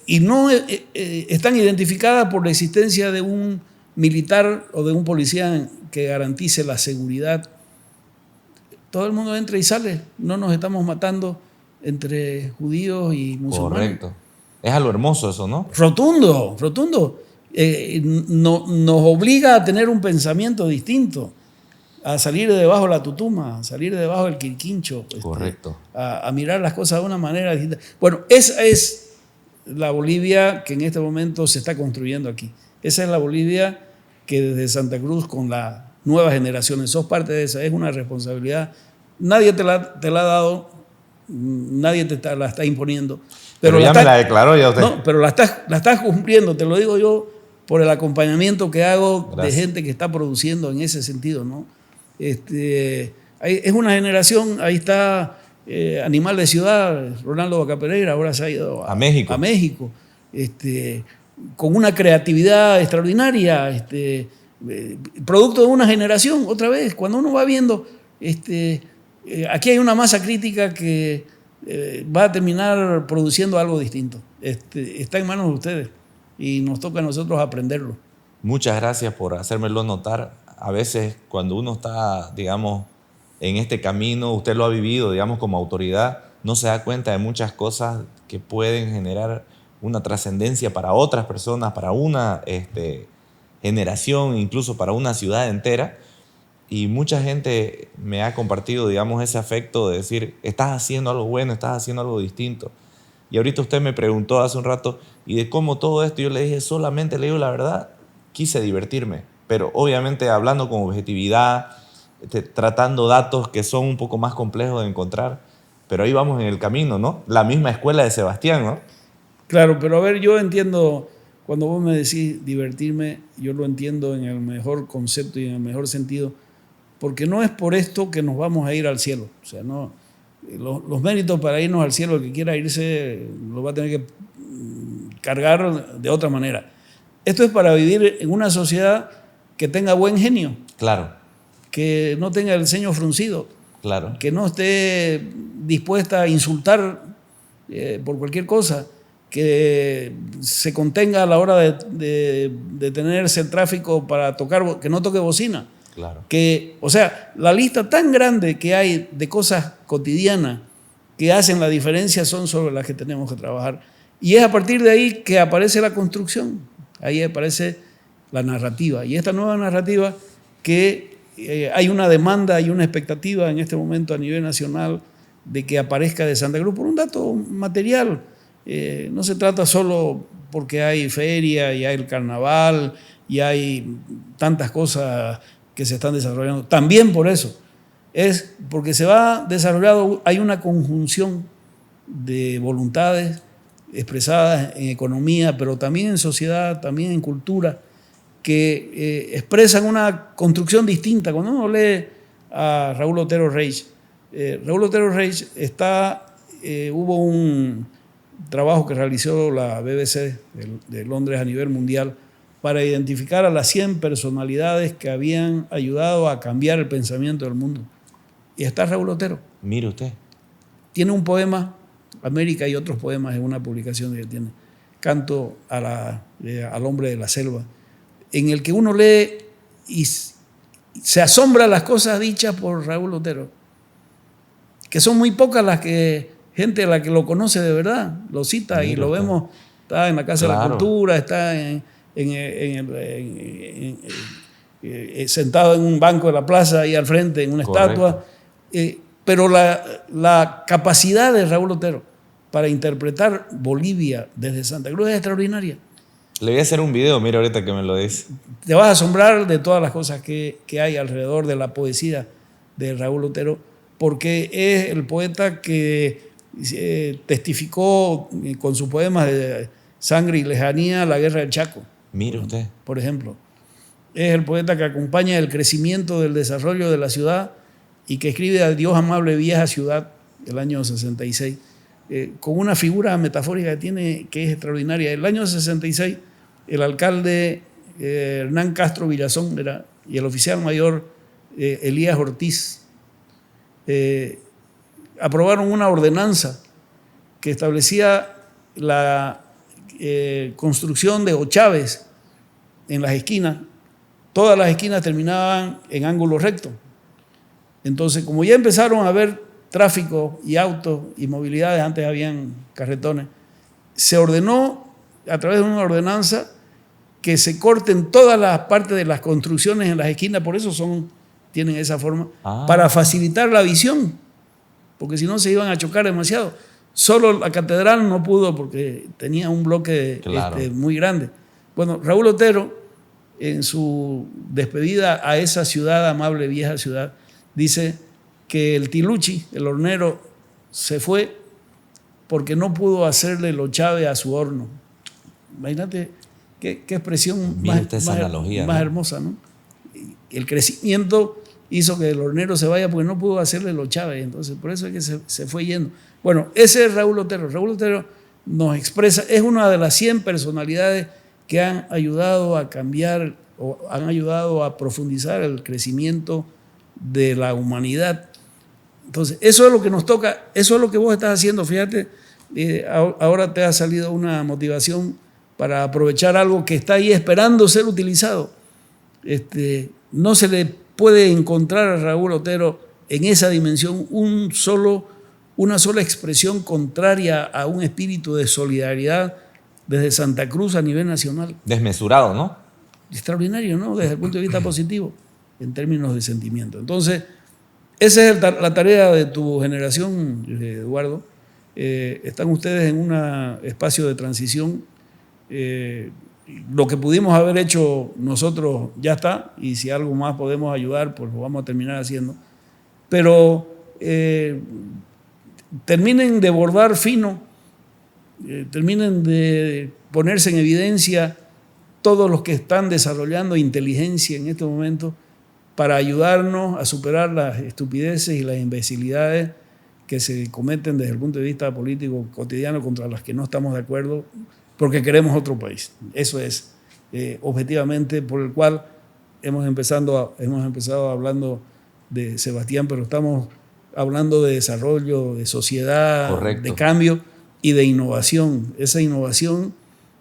y no están identificadas por la existencia de un militar o de un policía que garantice la seguridad. Todo el mundo entra y sale, no nos estamos matando entre judíos y musulmanes. Correcto. Es algo hermoso eso, ¿no? Rotundo, rotundo. Nos obliga a tener un pensamiento distinto, a salir de debajo de la tutuma, a salir de debajo del quirquincho. Correcto. A mirar las cosas de una manera distinta. Bueno, esa es la Bolivia que en este momento se está construyendo aquí. Esa es la Bolivia que desde Santa Cruz con las nuevas generaciones, sos parte de esa, es una responsabilidad. Nadie te la ha dado, nadie la está imponiendo. Pero ya me la declaró ya usted. No, pero la estás cumpliendo, te lo digo yo por el acompañamiento que hago. Gracias. De gente que está produciendo en ese sentido, ¿no? Es una generación, ahí está Animal de Ciudad, Ronaldo Vaca Pereira, ahora se ha ido a México, con una creatividad extraordinaria, producto de una generación, otra vez, cuando uno va viendo, aquí hay una masa crítica que va a terminar produciendo algo distinto. Está en manos de ustedes y nos toca a nosotros aprenderlo. Muchas gracias por hacérmelo notar. A veces cuando uno está, digamos, en este camino, usted lo ha vivido, digamos, como autoridad, no se da cuenta de muchas cosas que pueden generar una trascendencia para otras personas, para una generación, incluso para una ciudad entera. Y mucha gente me ha compartido, digamos, ese afecto de decir, estás haciendo algo bueno, estás haciendo algo distinto. Y ahorita usted me preguntó hace un rato, y de cómo todo esto, yo le dije, solamente le digo la verdad, quise divertirme, pero obviamente hablando con objetividad, tratando datos que son un poco más complejos de encontrar, pero ahí vamos en el camino, ¿no? La misma escuela de Sebastián, ¿no? Claro, pero a ver, yo entiendo, cuando vos me decís divertirme, yo lo entiendo en el mejor concepto y en el mejor sentido, porque no es por esto que nos vamos a ir al cielo. O sea, no, los méritos para irnos al cielo, el que quiera irse lo va a tener que cargar de otra manera. Esto es para vivir en una sociedad que tenga buen genio. Claro. Que no tenga el ceño fruncido. Claro. Que no esté dispuesta a insultar por cualquier cosa. Que se contenga a la hora de detenerse el tráfico para tocar, que no toque bocina. Claro. O sea, la lista tan grande que hay de cosas cotidianas que hacen la diferencia son sobre las que tenemos que trabajar. Y es a partir de ahí que aparece la construcción, ahí aparece la narrativa. Y esta nueva narrativa que hay una demanda y una expectativa en este momento a nivel nacional de que aparezca de Santa Cruz por un dato material. No se trata solo porque hay feria y hay el carnaval y hay tantas cosas que se están desarrollando. También por eso. Es porque se va desarrollando, hay una conjunción de voluntades expresadas en economía, pero también en sociedad, también en cultura, que expresan una construcción distinta. Cuando uno lee a Raúl Otero Reich, hubo un trabajo que realizó la BBC de Londres a nivel mundial para identificar a las 100 personalidades que habían ayudado a cambiar el pensamiento del mundo. Y está Raúl Otero. Mire usted. Tiene un poema, América, y otros poemas en una publicación que tiene, Canto al hombre de la selva, en el que uno lee y se asombra las cosas dichas por Raúl Otero, que son muy pocas las que gente a la que lo conoce de verdad, lo cita. Mira, y lo vemos, está en la Casa de la Cultura, está sentado en un banco de la plaza ahí al frente, en una estatua. Pero la capacidad de Raúl Otero para interpretar Bolivia desde Santa Cruz es extraordinaria. Le voy a hacer un video, mira ahorita que me lo dice. Te vas a asombrar de todas las cosas que hay alrededor de la poesía de Raúl Otero, porque es el poeta que testificó con sus poemas de Sangre y Lejanía la Guerra del Chaco. Mire usted. Por ejemplo. Es el poeta que acompaña el crecimiento del desarrollo de la ciudad y que escribe a Dios amable vieja ciudad, el año 66, con una figura metafórica que tiene que es extraordinaria. El año 66, el alcalde Hernán Castro Villazón y el oficial mayor Elías Ortiz aprobaron una ordenanza que establecía la construcción de ochaves en las esquinas. Todas las esquinas terminaban en ángulo recto. Entonces, como ya empezaron a haber tráfico y autos y movilidades, antes habían carretones, se ordenó a través de una ordenanza que se corten todas las partes de las construcciones en las esquinas, por eso tienen esa forma, para facilitar la visión, porque si no se iban a chocar demasiado. Solo la catedral no pudo porque tenía un bloque muy grande. Bueno, Raúl Otero, en su despedida a esa ciudad, amable vieja ciudad, dice que el Tiluchi, el hornero, se fue porque no pudo hacerle los chaves a su horno. Imagínate qué expresión más hermosa, ¿no? El crecimiento hizo que el hornero se vaya porque no pudo hacerle los chaves, entonces por eso es que se fue yendo. Bueno, ese es Raúl Otero. Raúl Otero nos expresa, es una de las 100 personalidades que han ayudado a cambiar o han ayudado a profundizar el crecimiento de la humanidad. Entonces, eso es lo que nos toca, eso es lo que vos estás haciendo. Fíjate, ahora te ha salido una motivación para aprovechar algo que está ahí esperando ser utilizado. No se le puede encontrar a Raúl Otero en esa dimensión una sola expresión contraria a un espíritu de solidaridad desde Santa Cruz a nivel nacional. Desmesurado, ¿no? Extraordinario, ¿no? Desde el punto de vista positivo, en términos de sentimiento. Entonces, esa es la tarea de tu generación, Eduardo. Están ustedes en un espacio de transición. Lo que pudimos haber hecho nosotros ya está, y si algo más podemos ayudar, pues lo vamos a terminar haciendo. Pero terminen de bordar fino, terminen de ponerse en evidencia todos los que están desarrollando inteligencia en este momento para ayudarnos a superar las estupideces y las imbecilidades que se cometen desde el punto de vista político cotidiano contra las que no estamos de acuerdo, porque queremos otro país. Eso es objetivamente por el cual hemos empezado hablando de Sebastián, pero estamos hablando de desarrollo, de sociedad, correcto, de cambio y de innovación. Esa innovación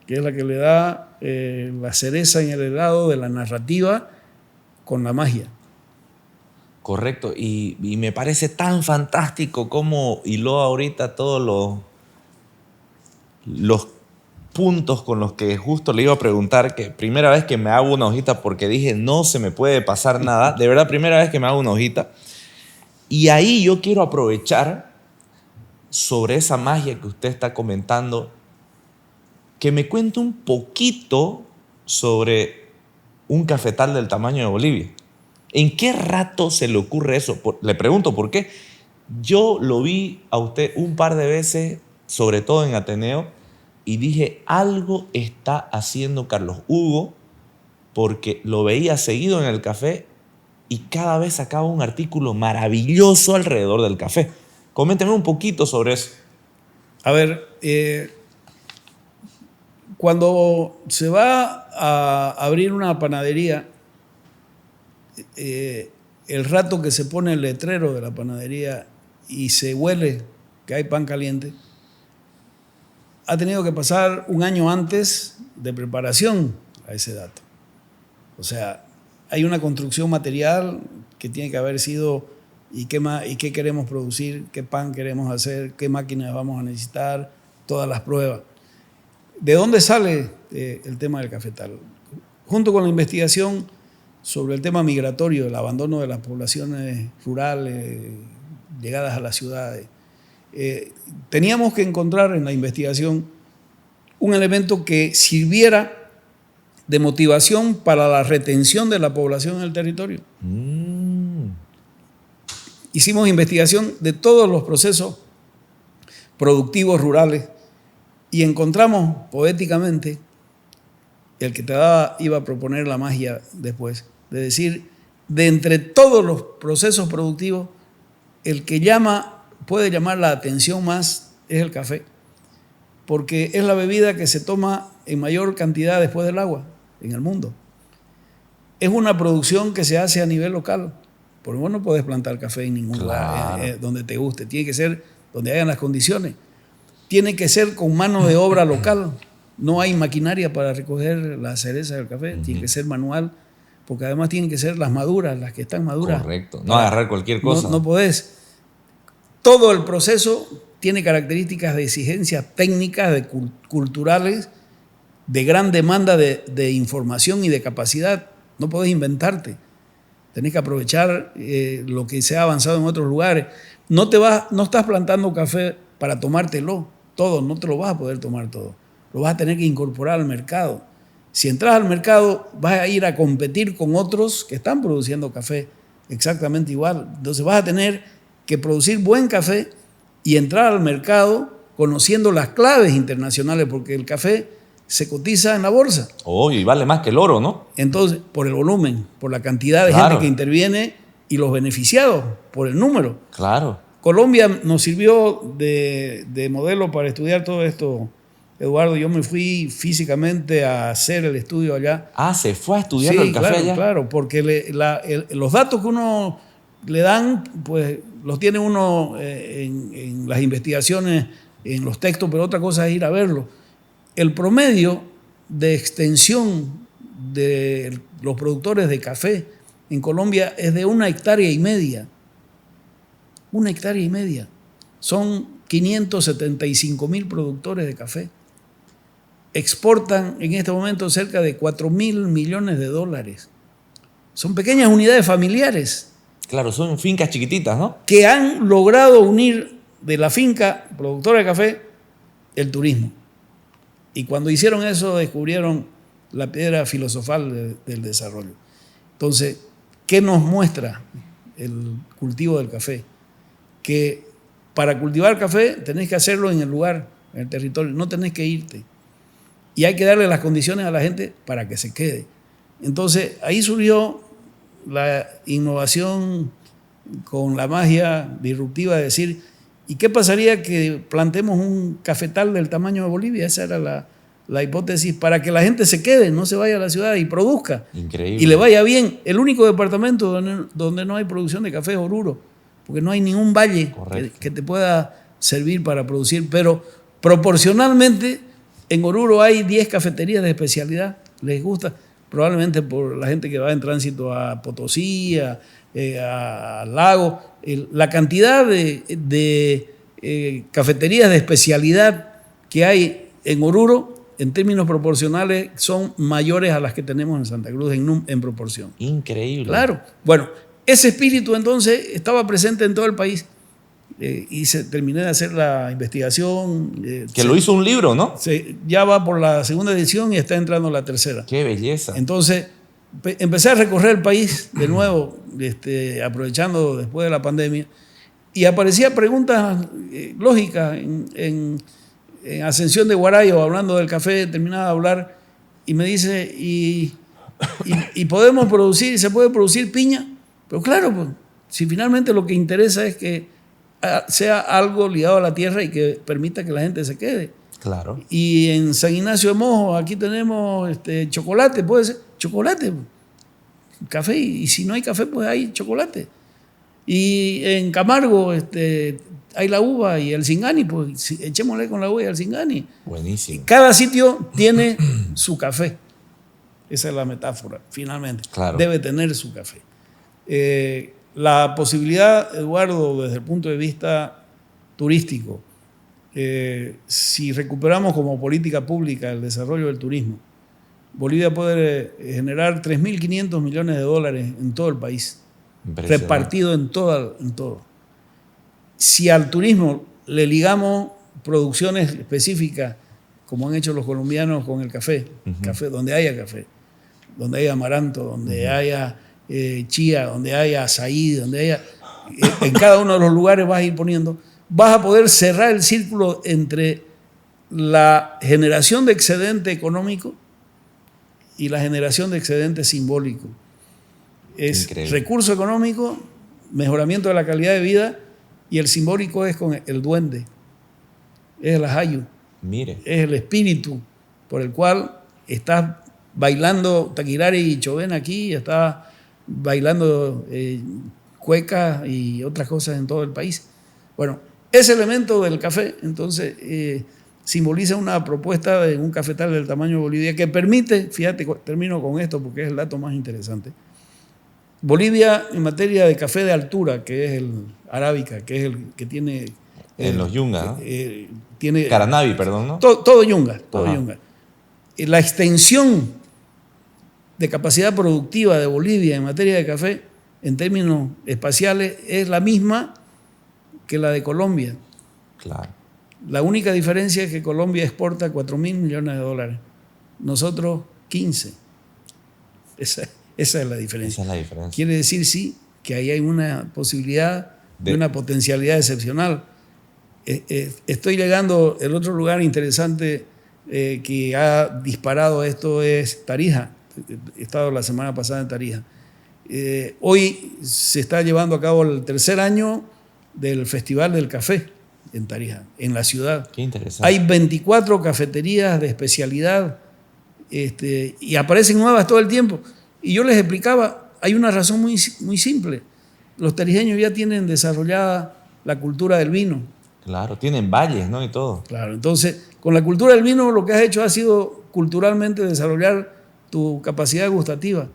que es la que le da la cereza en el helado de la narrativa con la magia. Correcto, y me parece tan fantástico cómo hiló ahorita todos los puntos con los que justo le iba a preguntar, que primera vez que me hago una hojita porque dije no se me puede pasar nada, de verdad primera vez que me hago una hojita, y ahí yo quiero aprovechar sobre esa magia que usted está comentando, que me cuente un poquito sobre un cafetal del tamaño de Bolivia. ¿En qué rato se le ocurre eso? Le pregunto por qué. Yo lo vi a usted un par de veces, sobre todo en Ateneo, y dije, algo está haciendo Carlos Hugo, porque lo veía seguido en el café y cada vez sacaba un artículo maravilloso alrededor del café. Coménteme un poquito sobre eso. A ver, cuando se va a abrir una panadería, el rato que se pone el letrero de la panadería y se huele que hay pan caliente, ha tenido que pasar un año antes de preparación a ese dato. O sea, hay una construcción material que tiene que haber sido y qué queremos producir, qué pan queremos hacer, qué máquinas vamos a necesitar, todas las pruebas. ¿De dónde sale el tema del cafetal? Junto con la investigación sobre el tema migratorio, el abandono de las poblaciones rurales llegadas a las ciudades, teníamos que encontrar en la investigación un elemento que sirviera de motivación para la retención de la población en el territorio. Hicimos investigación de todos los procesos productivos rurales y encontramos poéticamente el que iba a proponer la magia después, de decir, de entre todos los procesos productivos, el que puede llamar la atención más es el café, porque es la bebida que se toma en mayor cantidad después del agua en el mundo. Es una producción que se hace a nivel local, porque vos no podés plantar café en ningún lugar donde te guste, tiene que ser donde hayan las condiciones, tiene que ser con mano de obra local, no hay maquinaria para recoger la cereza del café, tiene que ser manual, porque además tienen que ser las maduras, las que están maduras. Correcto, no agarrar cualquier cosa. No podés. todo el proceso tiene características de exigencias técnicas, culturales, de gran demanda de información y de capacidad. No podés inventarte. Tenés que aprovechar lo que se ha avanzado en otros lugares. No estás plantando café para tomártelo todo, no te lo vas a poder tomar todo. Lo vas a tener que incorporar al mercado. Si entras al mercado, vas a ir a competir con otros que están produciendo café exactamente igual. Entonces vas a tener que producir buen café y entrar al mercado conociendo las claves internacionales, porque el café se cotiza en la bolsa. Y vale más que el oro, ¿no? Entonces, por el volumen, por la cantidad de gente que interviene y los beneficiados, por el número. Claro. Colombia nos sirvió de modelo para estudiar todo esto, Eduardo. Yo me fui físicamente a hacer el estudio allá. Se fue a estudiar el café allá. Claro, porque los datos que uno le dan, pues los tiene uno en las investigaciones, en los textos, pero otra cosa es ir a verlo. El promedio de extensión de los productores de café en Colombia es de 1,5 hectáreas. 1,5 hectáreas. Son 575,000 productores de café. Exportan en este momento cerca de 4,000 millones de dólares. Son pequeñas unidades familiares. Claro, son fincas chiquititas, ¿no? Que han logrado unir de la finca productora de café el turismo. Y cuando hicieron eso, descubrieron la piedra filosofal del desarrollo. Entonces, ¿qué nos muestra el cultivo del café? Que para cultivar café tenés que hacerlo en el lugar, en el territorio, no tenés que irte. Y hay que darle las condiciones a la gente para que se quede. Entonces, ahí surgió la innovación con la magia disruptiva de decir, ¿y qué pasaría que plantemos un cafetal del tamaño de Bolivia? Esa era la hipótesis, para que la gente se quede, no se vaya a la ciudad y produzca. Increíble. Y le vaya bien. El único departamento donde no hay producción de café es Oruro, porque no hay ningún valle que te pueda servir para producir. Pero proporcionalmente en Oruro hay 10 cafeterías de especialidad. Les gusta, probablemente por la gente que va en tránsito a Potosí, al lago. La cantidad de cafeterías de especialidad que hay en Oruro, en términos proporcionales, son mayores a las que tenemos en Santa Cruz en proporción. Increíble. Claro. Bueno, ese espíritu entonces estaba presente en todo el país y terminé de hacer la investigación. Que lo hizo un libro, ¿no? Ya va por la segunda edición y está entrando la tercera. ¡Qué belleza! Entonces, empecé a recorrer el país de nuevo, aprovechando después de la pandemia, y aparecían preguntas lógicas en Ascensión de Guarayo, hablando del café, terminaba de hablar, y me dice, ¿y podemos producir, se puede producir piña? Pero claro, pues, si finalmente lo que interesa es que sea algo ligado a la tierra y que permita que la gente se quede. Claro. Y en San Ignacio de Mojo, aquí tenemos chocolate, puede ser chocolate, café, y si no hay café, pues hay chocolate. Y en Camargo hay la uva y el Singani, pues echémosle con la uva y el Singani. Buenísimo. Y cada sitio tiene su café. Esa es la metáfora, finalmente. Claro. Debe tener su café. La posibilidad, Eduardo, desde el punto de vista turístico, si recuperamos como política pública el desarrollo del turismo, Bolivia puede generar 3.500 millones de dólares en todo el país, repartido en todo. Si al turismo le ligamos producciones específicas, como han hecho los colombianos con el café, café donde haya café, donde haya amaranto, donde haya chía, donde haya azaí, donde haya... en cada uno de los lugares vas a ir poniendo, vas a poder cerrar el círculo entre la generación de excedente económico y la generación de excedente simbólico. Es increíble. Recurso económico, mejoramiento de la calidad de vida, y el simbólico es con el duende, es el ajayu. Mire. Es el espíritu por el cual estás bailando taquirari y chovena aquí, estás bailando cueca y otras cosas en todo el país. Bueno, ese elemento del café, entonces, simboliza una propuesta de un cafetal del tamaño de Bolivia que permite, fíjate, termino con esto porque es el dato más interesante, Bolivia, en materia de café de altura, que es el arábica, que es el que tiene... En los yungas, ¿no? Tiene Caranavi, perdón, ¿no? todo yunga, todo Ajá. yunga. La extensión de capacidad productiva de Bolivia en materia de café, en términos espaciales, es la misma que la de Colombia. Claro. La única diferencia es que Colombia exporta 4.000 millones de dólares, nosotros 15. Esa es la diferencia. Esa es la diferencia. Quiere decir, sí, que ahí hay una posibilidad de una potencialidad excepcional. Estoy llegando, el otro lugar interesante que ha disparado esto es Tarija. He estado la semana pasada en Tarija. Hoy se está llevando a cabo el tercer año del Festival del Café en Tarija, en la ciudad. Qué interesante. Hay 24 cafeterías de especialidad y aparecen nuevas todo el tiempo. Y yo les explicaba, hay una razón muy simple. Los tarijeños ya tienen desarrollada la cultura del vino. Claro, tienen valles, ¿no? Y todo. Claro, entonces, con la cultura del vino lo que has hecho ha sido culturalmente desarrollar tu capacidad gustativa.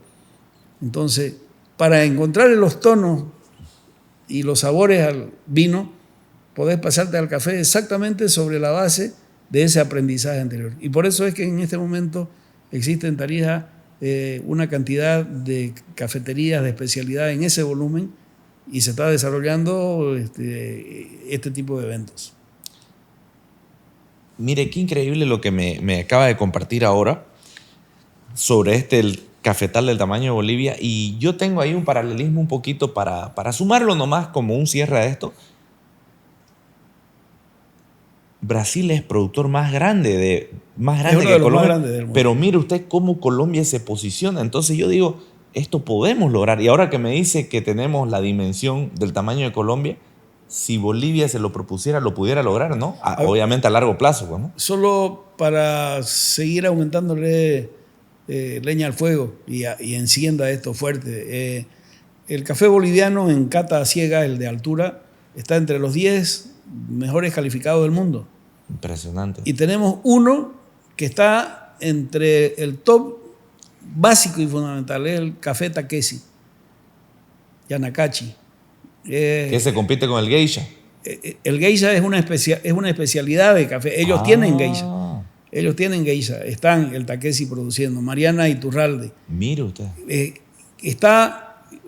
Entonces, para encontrar los tonos y los sabores al vino, podés pasarte al café exactamente sobre la base de ese aprendizaje anterior. Y por eso es que en este momento existe en Tarija una cantidad de cafeterías de especialidad en ese volumen y se está desarrollando este tipo de eventos. Mire, qué increíble lo que me acaba de compartir ahora sobre el cafetal del tamaño de Bolivia. Y yo tengo ahí un paralelismo un poquito para sumarlo nomás como un cierre a esto. Brasil es productor más grande que Colombia, pero mire usted cómo Colombia se posiciona. Entonces yo digo, esto podemos lograr. Y ahora que me dice que tenemos la dimensión del tamaño de Colombia, si Bolivia se lo propusiera, lo pudiera lograr, ¿no? Obviamente a largo plazo, ¿no? Solo para seguir aumentándole leña al fuego y encienda esto fuerte. El café boliviano en cata ciega, el de altura, está entre los 10 mejores calificados del mundo. Impresionante. Y tenemos uno que está entre el top básico y fundamental, es el café Takeshi, Yanakachi. ¿Que se compite con el geisha? El geisha es una especialidad de café. Ellos tienen geisha. Ellos tienen geisha. Están el Takeshi produciendo. Mariana Iturralde. Mire usted.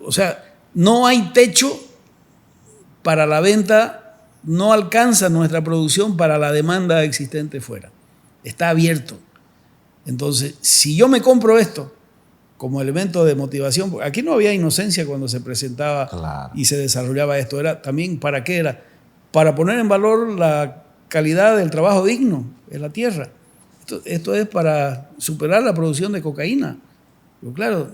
O sea, no hay techo para la venta. No alcanza nuestra producción para la demanda existente fuera. Está abierto. Entonces, si yo me compro esto como elemento de motivación, porque aquí no había inocencia cuando se presentaba y se desarrollaba esto, era también ¿para qué era? Para poner en valor la calidad del trabajo digno en la tierra. Esto es para superar la producción de cocaína. Pero claro,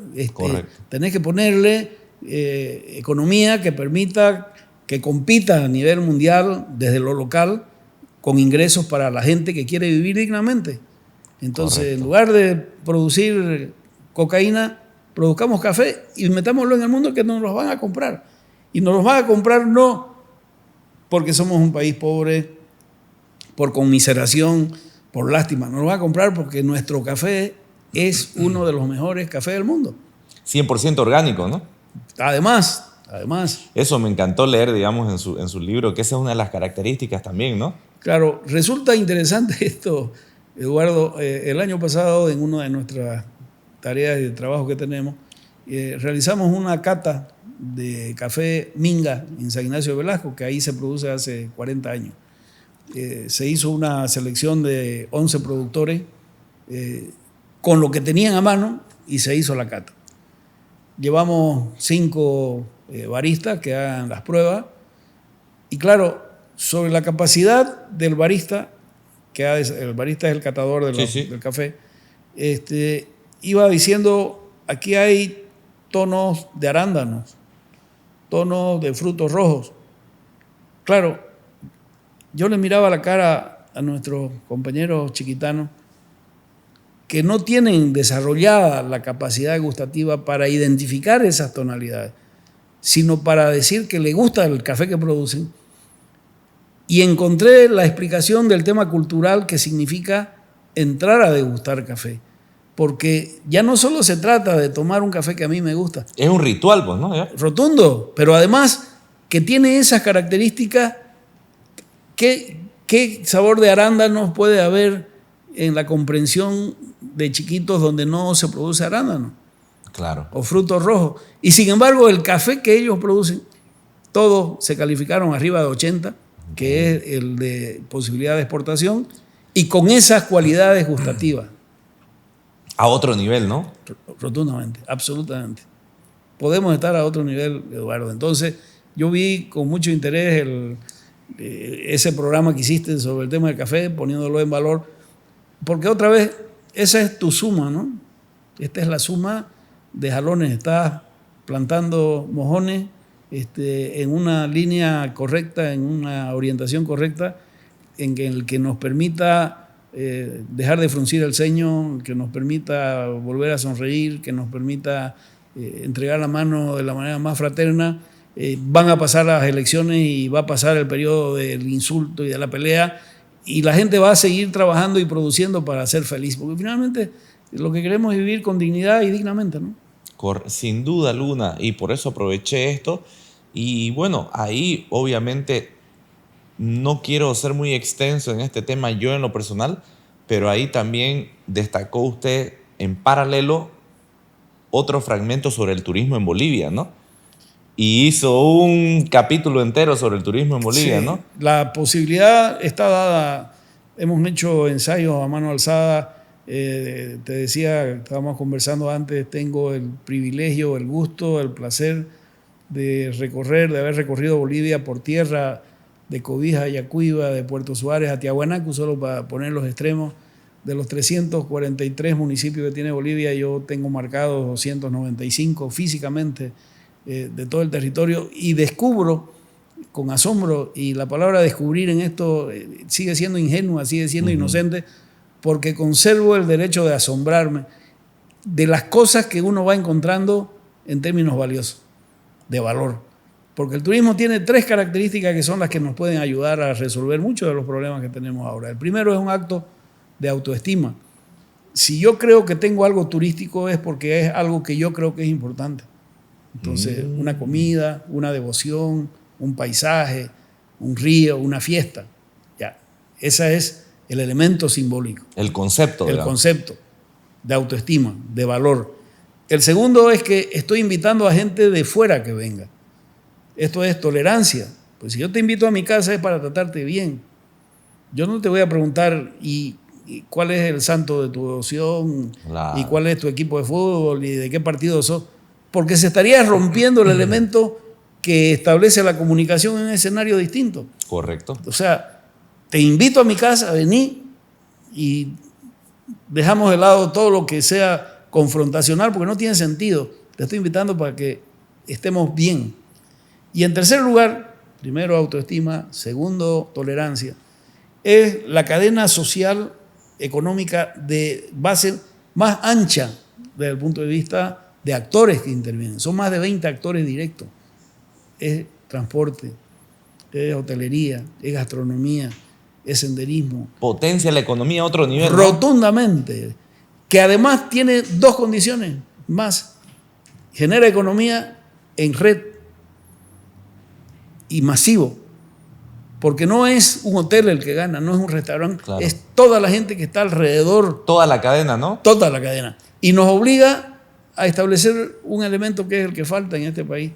tenés que ponerle economía que permita que compita a nivel mundial desde lo local con ingresos para la gente que quiere vivir dignamente. Entonces, en lugar de producir cocaína, produzcamos café y metámoslo en el mundo que nos los van a comprar. Y nos los van a comprar no porque somos un país pobre, por conmiseración, por lástima. Nos los van a comprar porque nuestro café es uno de los mejores cafés del mundo. 100% orgánico, ¿no? Además. Eso me encantó leer, digamos, en su libro, que esa es una de las características también, ¿no? Claro, resulta interesante esto, Eduardo. El año pasado, en una de nuestras tareas de trabajo que tenemos, realizamos una cata de café Minga en San Ignacio de Velasco, que ahí se produce hace 40 años. Se hizo una selección de 11 productores con lo que tenían a mano y se hizo la cata. Llevamos 5 baristas que hagan las pruebas y claro, sobre la capacidad del barista, el barista es el catador del café, iba diciendo, aquí hay tonos de arándanos, tonos de frutos rojos. Claro, yo le miraba la cara a nuestros compañeros chiquitanos que no tienen desarrollada la capacidad gustativa para identificar esas tonalidades, sino para decir que le gusta el café que producen. Y encontré la explicación del tema cultural que significa entrar a degustar café. porque ya no solo se trata de tomar un café que a mí me gusta. Es un ritual, pues, ¿no? ¿Ya? Rotundo, pero además que tiene esas características. ¿Qué sabor de arándanos puede haber en la comprensión de chiquitos donde no se produce arándano? Claro. O frutos rojos. Y sin embargo, el café que ellos producen, todos se calificaron arriba de 80, que es el de posibilidad de exportación, y con esas cualidades gustativas. A otro nivel, ¿no? Rotundamente, absolutamente. Podemos estar a otro nivel, Eduardo. Entonces, yo vi con mucho interés ese programa que hiciste sobre el tema del café, poniéndolo en valor, porque otra vez, esa es tu suma, ¿no? Esta es la suma de jalones. Estás plantando mojones en una línea correcta, en una orientación correcta, en el que nos permita dejar de fruncir el ceño, que nos permita volver a sonreír, que nos permita entregar la mano de la manera más fraterna. Van a pasar las elecciones y va a pasar el periodo del insulto y de la pelea, y la gente va a seguir trabajando y produciendo para ser feliz, porque finalmente lo que queremos es vivir con dignidad y dignamente, ¿no? Sin duda alguna, y por eso aproveché esto. Y bueno, ahí obviamente no quiero ser muy extenso en este tema yo en lo personal, pero ahí también destacó usted en paralelo otro fragmento sobre el turismo en Bolivia, ¿no? Y hizo un capítulo entero sobre el turismo en Bolivia, Sí, ¿no? la posibilidad está dada. Hemos hecho ensayos a mano alzada. Te decía, estábamos conversando antes, tengo el privilegio, el gusto, el placer de haber recorrido Bolivia por tierra, de Cobija a Yacuiba, de Puerto Suárez a Tiahuanaco, solo para poner los extremos. De los 343 municipios que tiene Bolivia, yo tengo marcados 295 físicamente de todo el territorio, y descubro con asombro, y la palabra descubrir en esto sigue siendo ingenua, sigue siendo inocente, porque conservo el derecho de asombrarme de las cosas que uno va encontrando en términos valiosos, de valor. Porque el turismo tiene 3 características que son las que nos pueden ayudar a resolver muchos de los problemas que tenemos ahora. El primero es un acto de autoestima. Si yo creo que tengo algo turístico es porque es algo que yo creo que es importante. Entonces, una comida, una devoción, un paisaje, un río, una fiesta. Ya, ese es el elemento simbólico. El concepto. El concepto de autoestima, de valor. El segundo es que estoy invitando a gente de fuera que venga. Esto es tolerancia. Pues si yo te invito a mi casa es para tratarte bien. Yo no te voy a preguntar y cuál es el santo de tu devoción, claro, y cuál es tu equipo de fútbol y de qué partido sos, porque se estaría rompiendo el elemento que establece la comunicación en un escenario distinto. Correcto. O sea, te invito a mi casa, vení, y dejamos de lado todo lo que sea confrontacional, porque no tiene sentido. Te estoy invitando para que estemos bien. Y en tercer lugar, primero autoestima, segundo tolerancia, es la cadena social económica de base más ancha desde el punto de vista de actores que intervienen. Son más de 20 actores directos. Es transporte, es hotelería, es gastronomía, es senderismo. Potencia la economía a otro nivel. Rotundamente. ¿No? Que además tiene 2 condiciones más. Genera economía en red y masivo. Porque no es un hotel el que gana, no es un restaurante, claro, es toda la gente que está alrededor. Toda la cadena, ¿no? Toda la cadena. Y nos obliga a establecer un elemento que es el que falta en este país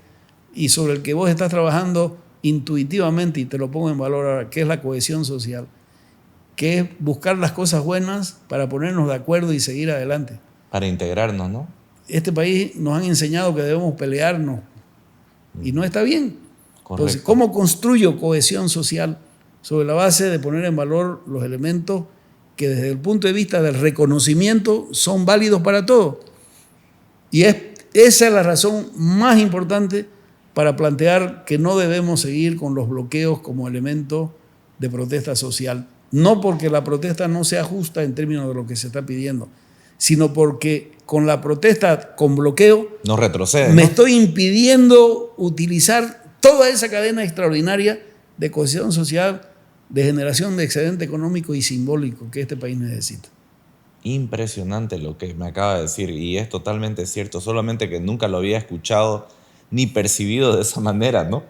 y sobre el que vos estás trabajando intuitivamente, y te lo pongo en valor ahora, que es la cohesión social, que es buscar las cosas buenas para ponernos de acuerdo y seguir adelante. Para integrarnos, ¿no? Este país nos han enseñado que debemos pelearnos y no está bien. Correcto. Entonces, ¿cómo construyo cohesión social? Sobre la base de poner en valor los elementos que desde el punto de vista del reconocimiento son válidos para todos. Y esa es la razón más importante para plantear que no debemos seguir con los bloqueos como elemento de protesta social. No porque la protesta no sea justa en términos de lo que se está pidiendo, sino porque con la protesta con bloqueo no retrocede, me ¿no? estoy impidiendo utilizar toda esa cadena extraordinaria de cohesión social, de generación de excedente económico y simbólico que este país necesita. Impresionante lo que me acaba de decir y es totalmente cierto, solamente que nunca lo había escuchado ni percibido de esa manera, ¿no?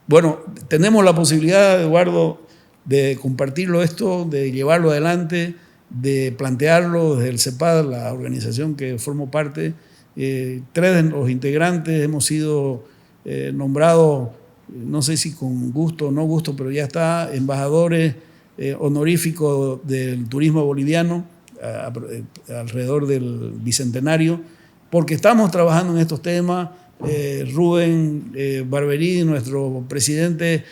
Bueno, tenemos la posibilidad, Eduardo, de compartirlo esto, de llevarlo adelante, de plantearlo desde el CEPAD, la organización que formo parte. 3 de los integrantes hemos sido nombrados, no sé si con gusto o no gusto, pero ya está, embajadores honoríficos del turismo boliviano alrededor del Bicentenario, porque estamos trabajando en estos temas. Rubén Barberí, nuestro presidente,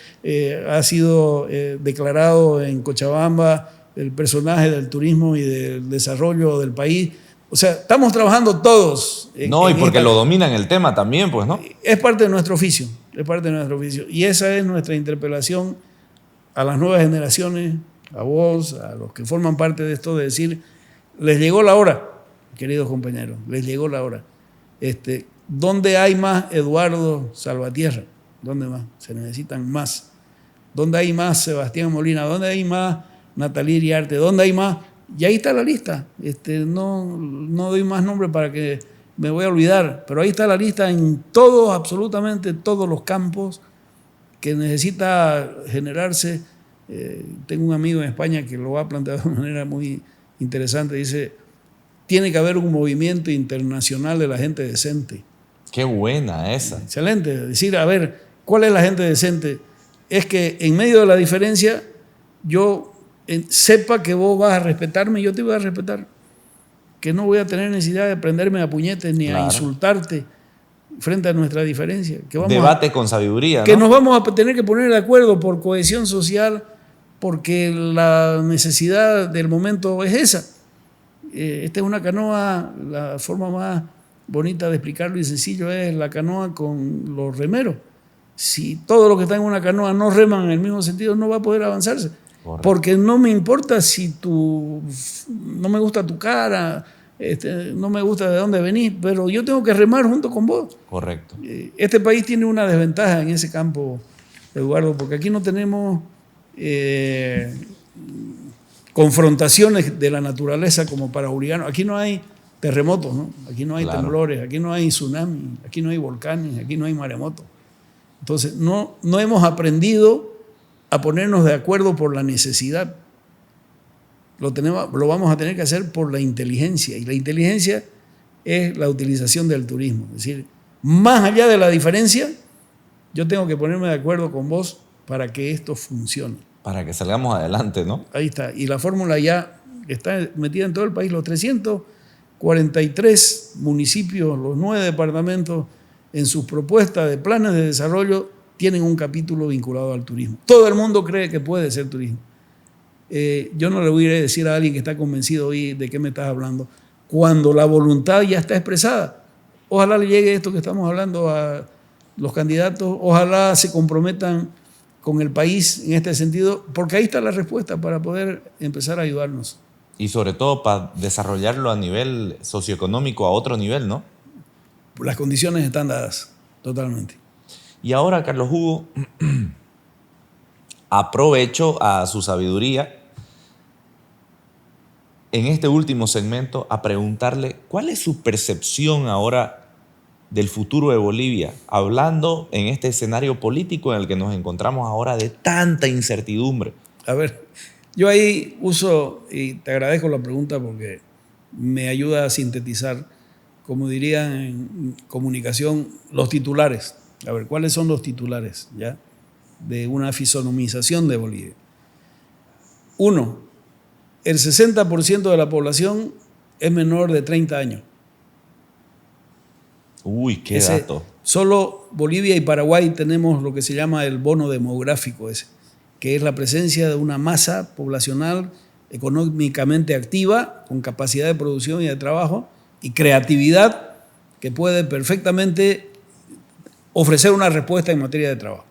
ha sido declarado en Cochabamba el personaje del turismo y del desarrollo del país. O sea, estamos trabajando todos. No, y porque lo dominan el tema también, pues, ¿no? Es parte de nuestro oficio, es parte de nuestro oficio. Y esa es nuestra interpelación a las nuevas generaciones, a vos, a los que forman parte de esto, de decir, les llegó la hora, queridos compañeros, les llegó la hora. ¿Dónde hay más Eduardo Salvatierra? ¿Dónde más? Se necesitan más. ¿Dónde hay más Sebastián Molina? ¿Dónde hay más Natalia Iriarte? ¿Dónde hay más? Y ahí está la lista. No doy más nombres para que me voy a olvidar, pero ahí está la lista en todos, absolutamente todos los campos que necesita generarse. Tengo un amigo en España que lo ha planteado de una manera muy interesante. Dice, tiene que haber un movimiento internacional de la gente decente. Qué buena esa. Excelente. Decir, a ver, ¿cuál es la gente decente? Es que en medio de la diferencia yo sepa que vos vas a respetarme y yo te voy a respetar. Que no voy a tener necesidad de prenderme a puñetes ni a insultarte frente a nuestra diferencia. Que vamos debate con sabiduría, que ¿no? nos vamos a tener que poner de acuerdo por cohesión social, porque la necesidad del momento es esa. Esta es una canoa, la forma más bonita de explicarlo y sencillo es la canoa con los remeros. Si todos los que están en una canoa no reman en el mismo sentido, no va a poder avanzarse. Correcto. Porque no me importa si no me gusta tu cara, no me gusta de dónde venís, pero yo tengo que remar junto con vos. Correcto. Este país tiene una desventaja en ese campo, Eduardo, porque aquí no tenemos confrontaciones de la naturaleza como para obligarnos. Aquí no hay terremotos, ¿no? Aquí no hay temblores, aquí no hay tsunamis, aquí no hay volcanes, aquí no hay maremotos. Entonces, no hemos aprendido a ponernos de acuerdo por la necesidad. Lo vamos a tener que hacer por la inteligencia. Y la inteligencia es la utilización del turismo. Es decir, más allá de la diferencia, yo tengo que ponerme de acuerdo con vos para que esto funcione. Para que salgamos adelante, ¿no? Ahí está. Y la fórmula ya está metida en todo el país. Los 343 municipios, los 9 departamentos, en sus propuestas de planes de desarrollo, tienen un capítulo vinculado al turismo. Todo el mundo cree que puede ser turismo. Yo no le voy a decir a alguien que está convencido hoy de qué me estás hablando, cuando la voluntad ya está expresada. Ojalá le llegue esto que estamos hablando a los candidatos, ojalá se comprometan con el país en este sentido, porque ahí está la respuesta para poder empezar a ayudarnos. Y sobre todo para desarrollarlo a nivel socioeconómico, a otro nivel, ¿no? Las condiciones están dadas, totalmente. Y ahora, Carlos Hugo, aprovecho a su sabiduría en este último segmento a preguntarle cuál es su percepción ahora del futuro de Bolivia, hablando en este escenario político en el que nos encontramos ahora de tanta incertidumbre. A ver, yo ahí uso, y te agradezco la pregunta porque me ayuda a sintetizar, como dirían en comunicación, los titulares. A ver, ¿cuáles son los titulares ya de una fisonomización de Bolivia? 1, el 60% de la población es menor de 30 años. Uy, qué dato. Solo Bolivia y Paraguay tenemos lo que se llama el bono demográfico ese, que es la presencia de una masa poblacional económicamente activa, con capacidad de producción y de trabajo y creatividad, que puede perfectamente ofrecer una respuesta en materia de trabajo.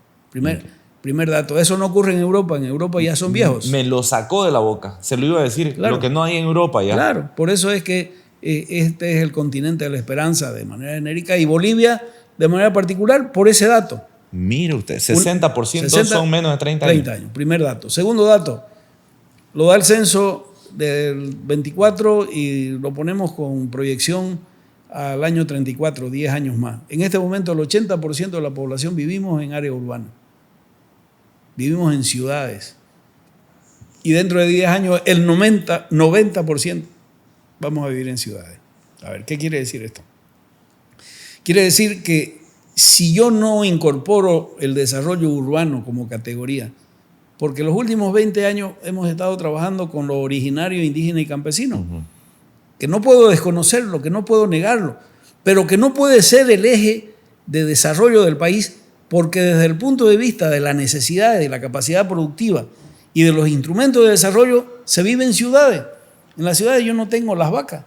Primer dato. Eso no ocurre en Europa. En Europa ya son viejos. Me lo sacó de la boca. Se lo iba a decir. Claro. Lo que no hay en Europa ya. Claro. Por eso es que este es el continente de la esperanza de manera genérica y Bolivia de manera particular por ese dato. Mire usted, 60% son menos de 30 años. 30 años. Primer dato. Segundo dato. Lo da el censo del 24 y lo ponemos con proyección al año 34, 10 años más. En este momento el 80% de la población vivimos en área urbana. Vivimos en ciudades. Y dentro de 10 años el 90% vamos a vivir en ciudades. A ver, ¿qué quiere decir esto? Quiere decir que si yo no incorporo el desarrollo urbano como categoría, porque los últimos 20 años hemos estado trabajando con lo originario, indígena y campesino, que no puedo desconocerlo, que no puedo negarlo, pero que no puede ser el eje de desarrollo del país, porque desde el punto de vista de la necesidad, de la capacidad productiva y de los instrumentos de desarrollo, se vive en ciudades. En las ciudades yo no tengo las vacas,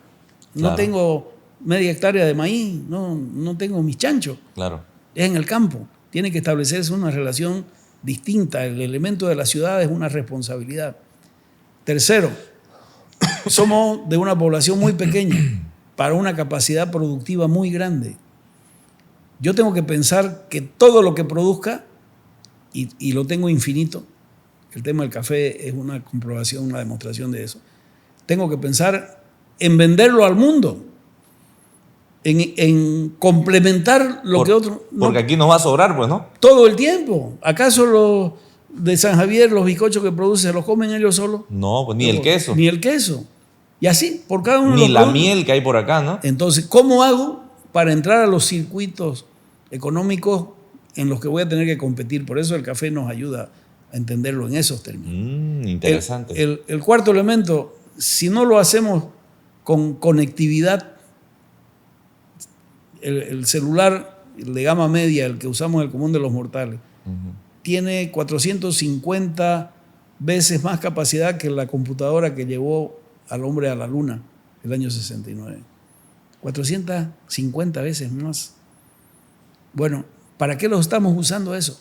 no tengo media hectárea de maíz, no tengo mis chanchos. Claro. Es en el campo. Tiene que establecerse una relación distinta. El elemento de la ciudad es una responsabilidad. Tercero, somos de una población muy pequeña para una capacidad productiva muy grande. Yo tengo que pensar que todo lo que produzca, y lo tengo infinito, el tema del café es una comprobación, una demostración de eso, tengo que pensar en venderlo al mundo, en complementar lo que otro... Porque aquí nos va a sobrar, pues, ¿no? Todo el tiempo. ¿Acaso los de San Javier, los bizcochos que producen, se los comen ellos solos? No, pues ni el queso. Ni el queso. Y así, por cada uno de Ni los la productos. miel que hay por acá, ¿no? Entonces, ¿cómo hago para entrar a los circuitos económicos en los que voy a tener que competir? Por eso el café nos ayuda a entenderlo en esos términos. Interesante. El cuarto elemento, si no lo hacemos con conectividad, el celular de gama media, el que usamos en el común de los mortales, tiene 450 veces más capacidad que la computadora que llevó al hombre a la luna el año 69. 450 veces más. Bueno, ¿para qué lo estamos usando eso?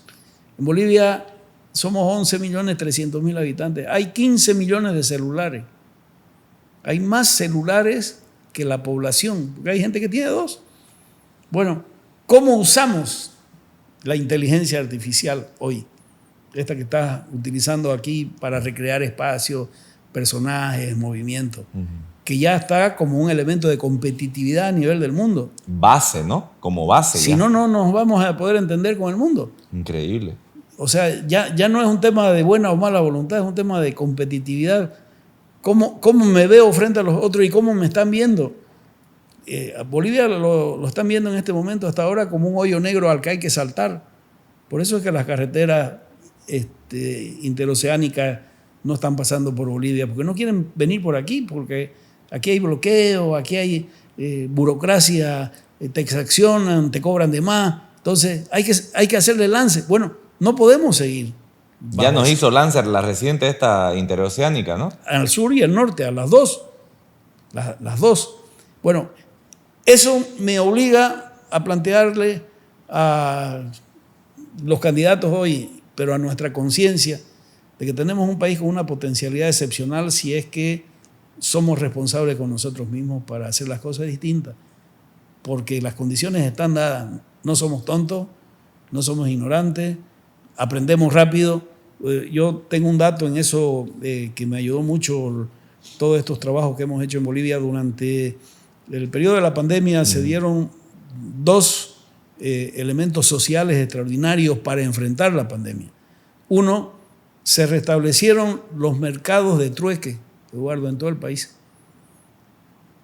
En Bolivia somos 11.300.000 habitantes. Hay 15 millones de celulares. Hay más celulares que la población, porque hay gente que tiene 2. Bueno, ¿cómo usamos la inteligencia artificial hoy? Esta que estás utilizando aquí para recrear espacios, personajes, movimientos, que ya está como un elemento de competitividad a nivel del mundo. Base, ¿no? Como base. Si no, no nos vamos a poder entender con el mundo. Increíble. O sea, ya no es un tema de buena o mala voluntad, es un tema de competitividad. ¿Cómo me veo frente a los otros y cómo me están viendo? A Bolivia lo están viendo en este momento hasta ahora como un hoyo negro al que hay que saltar. Por eso es que las carreteras interoceánicas no están pasando por Bolivia, porque no quieren venir por aquí, porque aquí hay bloqueo, aquí hay burocracia, te exaccionan, te cobran de más. Entonces hay que hacerle lance. Bueno, no podemos seguir. Ya nos hizo Lancer la reciente esta interoceánica, ¿no? Al sur y al norte, a las dos. Las dos. Bueno, eso me obliga a plantearle a los candidatos hoy, pero a nuestra conciencia, de que tenemos un país con una potencialidad excepcional si es que somos responsables con nosotros mismos para hacer las cosas distintas. Porque las condiciones están dadas. No somos tontos, no somos ignorantes, aprendemos rápido. Yo tengo un dato en eso que me ayudó mucho, todos estos trabajos que hemos hecho en Bolivia durante el periodo de la pandemia. Se dieron 2 elementos sociales extraordinarios para enfrentar la pandemia. Uno, se restablecieron los mercados de trueque, Eduardo, en todo el país.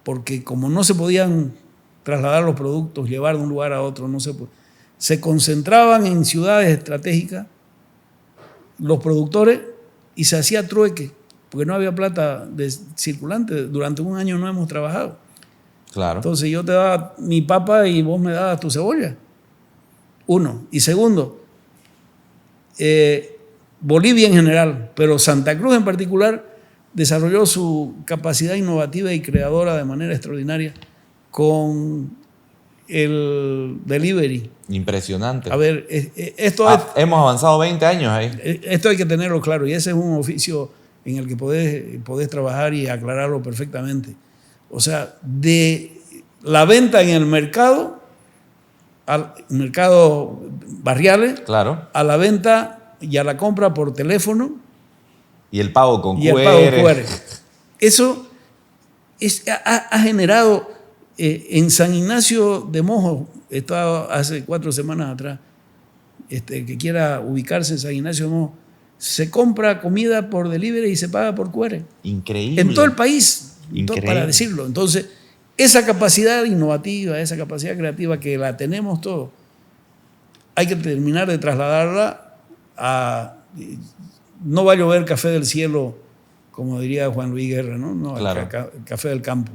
Porque como no se podían trasladar los productos, llevar de un lugar a otro, se concentraban en ciudades estratégicas los productores y se hacía trueque, porque no había plata circulante. Durante un año no hemos trabajado. Claro. Entonces yo te daba mi papa y vos me dabas tu cebolla. Uno. Y segundo, Bolivia en general, pero Santa Cruz en particular, desarrolló su capacidad innovativa y creadora de manera extraordinaria con el delivery. Impresionante. A ver, hemos avanzado 20 años ahí. Esto hay que tenerlo claro, y ese es un oficio en el que podés trabajar y aclararlo perfectamente. O sea, de la venta en el mercado, al mercado barriales, claro, a la venta y a la compra por teléfono y el pago con QR. El pago QR. Eso ha generado en San Ignacio de Mojo, estaba hace 4 semanas atrás, que quiera ubicarse en San Ignacio de Mojo, se compra comida por delivery y se paga por QR. Increíble. En todo el país, Increíble. para decirlo. Entonces, esa capacidad innovativa, esa capacidad creativa que la tenemos todos, hay que terminar de trasladarla a... No va a llover café del cielo, como diría Juan Luis Guerra, ¿no? No, claro. el café del campo.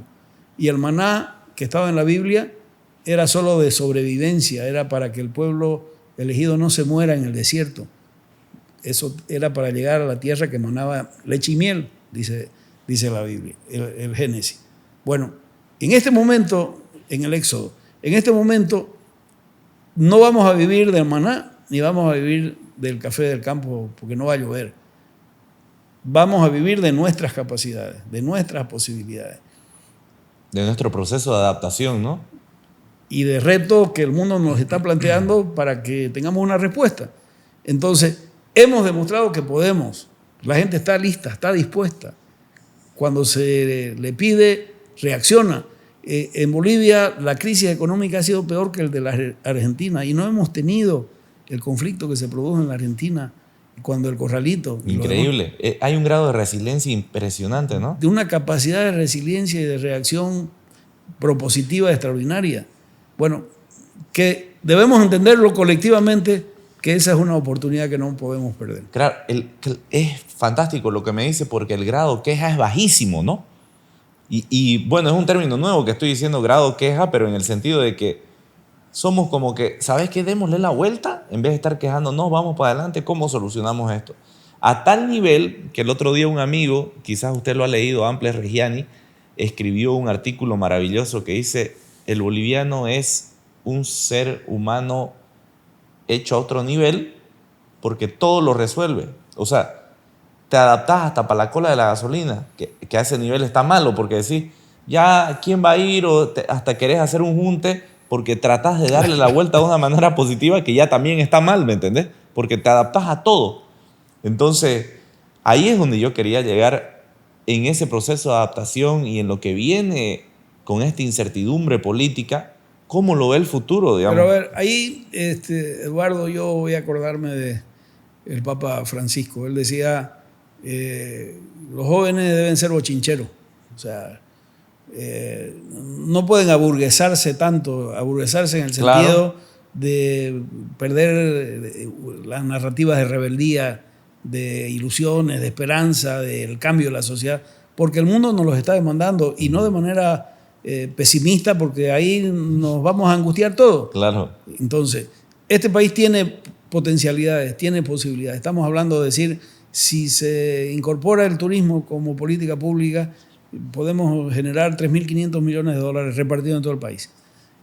Y el maná que estaba en la Biblia era solo de sobrevivencia, era para que el pueblo elegido no se muera en el desierto. Eso era para llegar a la tierra que emanaba leche y miel, dice la Biblia, el Génesis. Bueno, en este momento, en el Éxodo, en este momento no vamos a vivir del maná, ni vamos a vivir del café del campo porque no va a llover. Vamos a vivir de nuestras capacidades, de nuestras posibilidades. De nuestro proceso de adaptación, ¿no? Y de retos que el mundo nos está planteando para que tengamos una respuesta. Entonces, hemos demostrado que podemos. La gente está lista, está dispuesta. Cuando se le pide, reacciona. En Bolivia la crisis económica ha sido peor que el de la Argentina y no hemos tenido el conflicto que se produjo en la Argentina cuando el Corralito. Increíble. Hay un grado de resiliencia impresionante, ¿no? De una capacidad de resiliencia y de reacción propositiva extraordinaria. Bueno, que debemos entenderlo colectivamente, que esa es una oportunidad que no podemos perder. Claro, es fantástico lo que me dice porque el grado queja es bajísimo, ¿no? Y bueno, es un término nuevo que estoy diciendo grado queja, pero en el sentido de que somos como que, ¿sabes qué? Démosle la vuelta en vez de estar quejándonos, vamos para adelante, ¿cómo solucionamos esto? A tal nivel que el otro día un amigo, quizás usted lo ha leído, Amples Reggiani, escribió un artículo maravilloso que dice: el boliviano es un ser humano hecho a otro nivel porque todo lo resuelve. O sea, te adaptás hasta para la cola de la gasolina, que a ese nivel está malo, porque decís, ya, ¿quién va a ir? O hasta querés hacer un junte porque tratás de darle la vuelta de una manera positiva que ya también está mal, ¿me entendés? Porque te adaptás a todo. Entonces, ahí es donde yo quería llegar en ese proceso de adaptación y en lo que viene con esta incertidumbre política. ¿Cómo lo ve el futuro, digamos? Pero a ver, ahí, Eduardo, yo voy a acordarme del Papa Francisco. Él decía, los jóvenes deben ser bochincheros. O sea, no pueden aburguesarse tanto, aburguesarse en el sentido de perder las narrativas de rebeldía, de ilusiones, de esperanza, del cambio de la sociedad, porque el mundo nos los está demandando y no de manera pesimista, porque ahí nos vamos a angustiar todos. Claro. Entonces, este país tiene potencialidades, tiene posibilidades. Estamos hablando de decir, si se incorpora el turismo como política pública, podemos generar 3.500 millones de dólares repartidos en todo el país.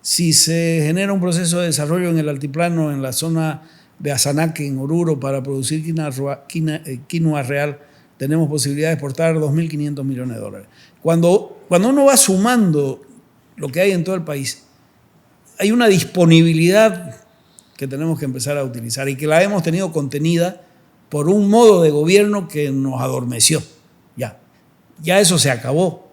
Si se genera un proceso de desarrollo en el altiplano, en la zona de Azanaque, en Oruro, para producir quinoa real, tenemos posibilidad de exportar 2.500 millones de dólares. Cuando uno va sumando lo que hay en todo el país, hay una disponibilidad que tenemos que empezar a utilizar y que la hemos tenido contenida por un modo de gobierno que nos adormeció. Ya eso se acabó.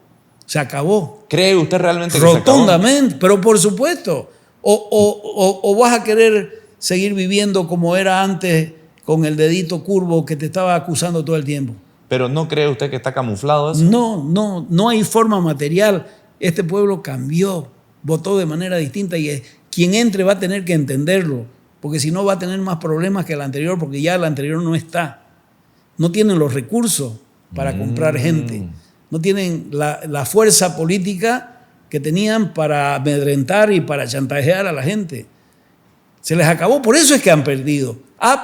Se acabó. ¿Cree usted realmente que rotundamente, se acabó? Pero por supuesto. O vas a querer seguir viviendo como era antes, con el dedito curvo que te estaba acusando todo el tiempo. ¿Pero no cree usted que está camuflado eso? No hay forma material. Este pueblo cambió, votó de manera distinta y quien entre va a tener que entenderlo, porque si no va a tener más problemas que el anterior, porque ya el anterior no está. No tienen los recursos para comprar gente. No tienen la fuerza política que tenían para amedrentar y para chantajear a la gente. Se les acabó, por eso es que han perdido. Han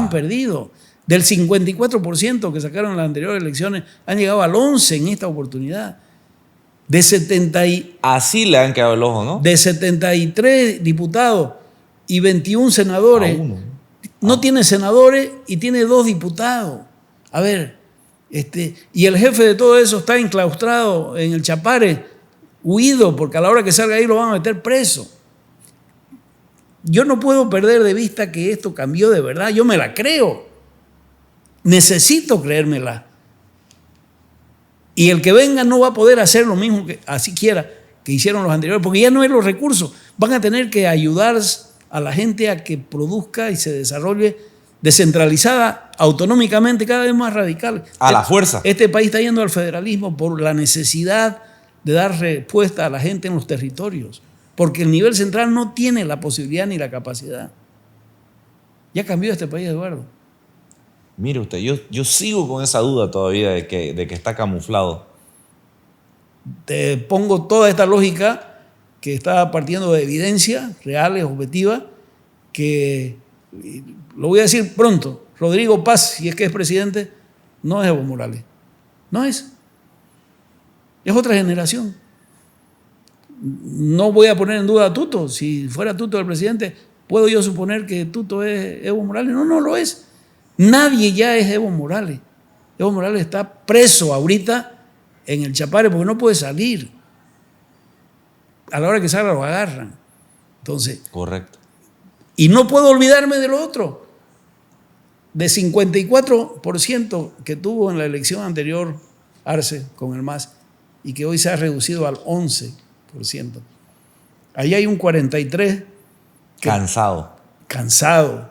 perdido. Del 54% que sacaron en las anteriores elecciones, han llegado al 11% en esta oportunidad. Así le han quedado el ojo, ¿no? De 73 diputados y 21 senadores. No tiene senadores y tiene 2 diputados. A ver, y el jefe de todo eso está enclaustrado en el Chapare, huido, porque a la hora que salga ahí lo van a meter preso. Yo no puedo perder de vista que esto cambió de verdad. Yo me la creo. Necesito creérmela. Y el que venga no va a poder hacer lo mismo que así quiera que hicieron los anteriores, porque ya no hay los recursos. Van a tener que ayudar a la gente a que produzca y se desarrolle descentralizada, autonómicamente, cada vez más radical. A la fuerza. Este país está yendo al federalismo por la necesidad de dar respuesta a la gente en los territorios, porque el nivel central no tiene la posibilidad ni la capacidad. Ya cambió este país, Eduardo. Mire usted, yo sigo con esa duda todavía de que está camuflado. Te pongo toda esta lógica que está partiendo de evidencias reales, objetivas, que lo voy a decir pronto. Rodrigo Paz, si es que es presidente, no es Evo Morales. No es. Es otra generación. No voy a poner en duda a Tuto. Si fuera Tuto el presidente, ¿puedo yo suponer que Tuto es Evo Morales? No, no lo es. Nadie ya es Evo Morales. Evo Morales está preso ahorita en el Chapare porque no puede salir. A la hora que salga lo agarran. Entonces. Correcto. Y no puedo olvidarme de lo otro. De 54% que tuvo en la elección anterior Arce con el MAS y que hoy se ha reducido al 11%. Ahí hay un 43% cansado,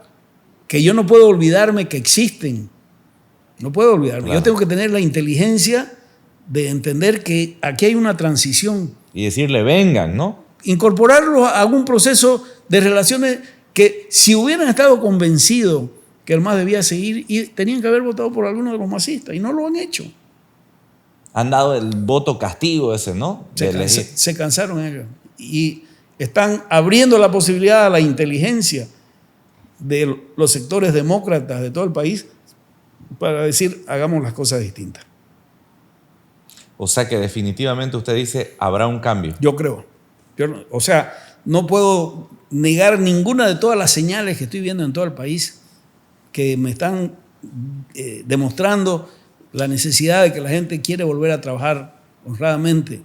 que yo no puedo olvidarme que existen. No puedo olvidarme. Claro. Yo tengo que tener la inteligencia de entender que aquí hay una transición. Y decirle, vengan, ¿no? Incorporarlos a algún proceso de relaciones que si hubieran estado convencidos que el MAS debía seguir, y tenían que haber votado por alguno de los masistas, y no lo han hecho. Han dado el voto castigo ese, ¿no? Se cansaron ellos. Y están abriendo la posibilidad a la inteligencia de los sectores demócratas de todo el país para decir, hagamos las cosas distintas. O sea que definitivamente usted dice, habrá un cambio. Yo creo. No puedo negar ninguna de todas las señales que estoy viendo en todo el país que me están demostrando la necesidad de que la gente quiere volver a trabajar honradamente,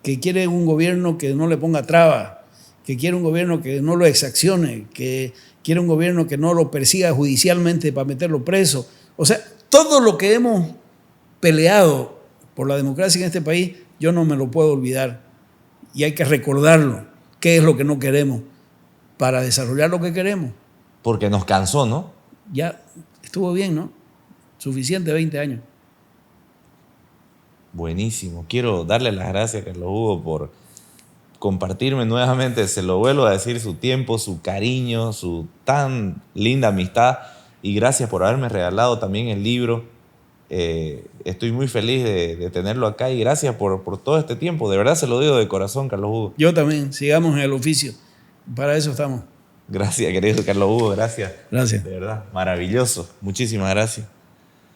que quiere un gobierno que no le ponga trabas, que quiere un gobierno que no lo exaccione, que quiere un gobierno que no lo persiga judicialmente para meterlo preso. O sea, todo lo que hemos peleado por la democracia en este país, yo no me lo puedo olvidar. Y hay que recordarlo, qué es lo que no queremos, para desarrollar lo que queremos. Porque nos cansó, ¿no? Ya estuvo bien, ¿no? Suficiente 20 años. Buenísimo. Quiero darle las gracias a Carlos Hugo por compartirme nuevamente, se lo vuelvo a decir, su tiempo, su cariño, su tan linda amistad, y gracias por haberme regalado también el libro. Estoy muy feliz de tenerlo acá y gracias por todo este tiempo. De verdad se lo digo de corazón, Carlos Hugo. Yo también. Sigamos en el oficio. Para eso estamos. Gracias, querido Carlos Hugo. Gracias. Gracias. De verdad, maravilloso. Muchísimas gracias.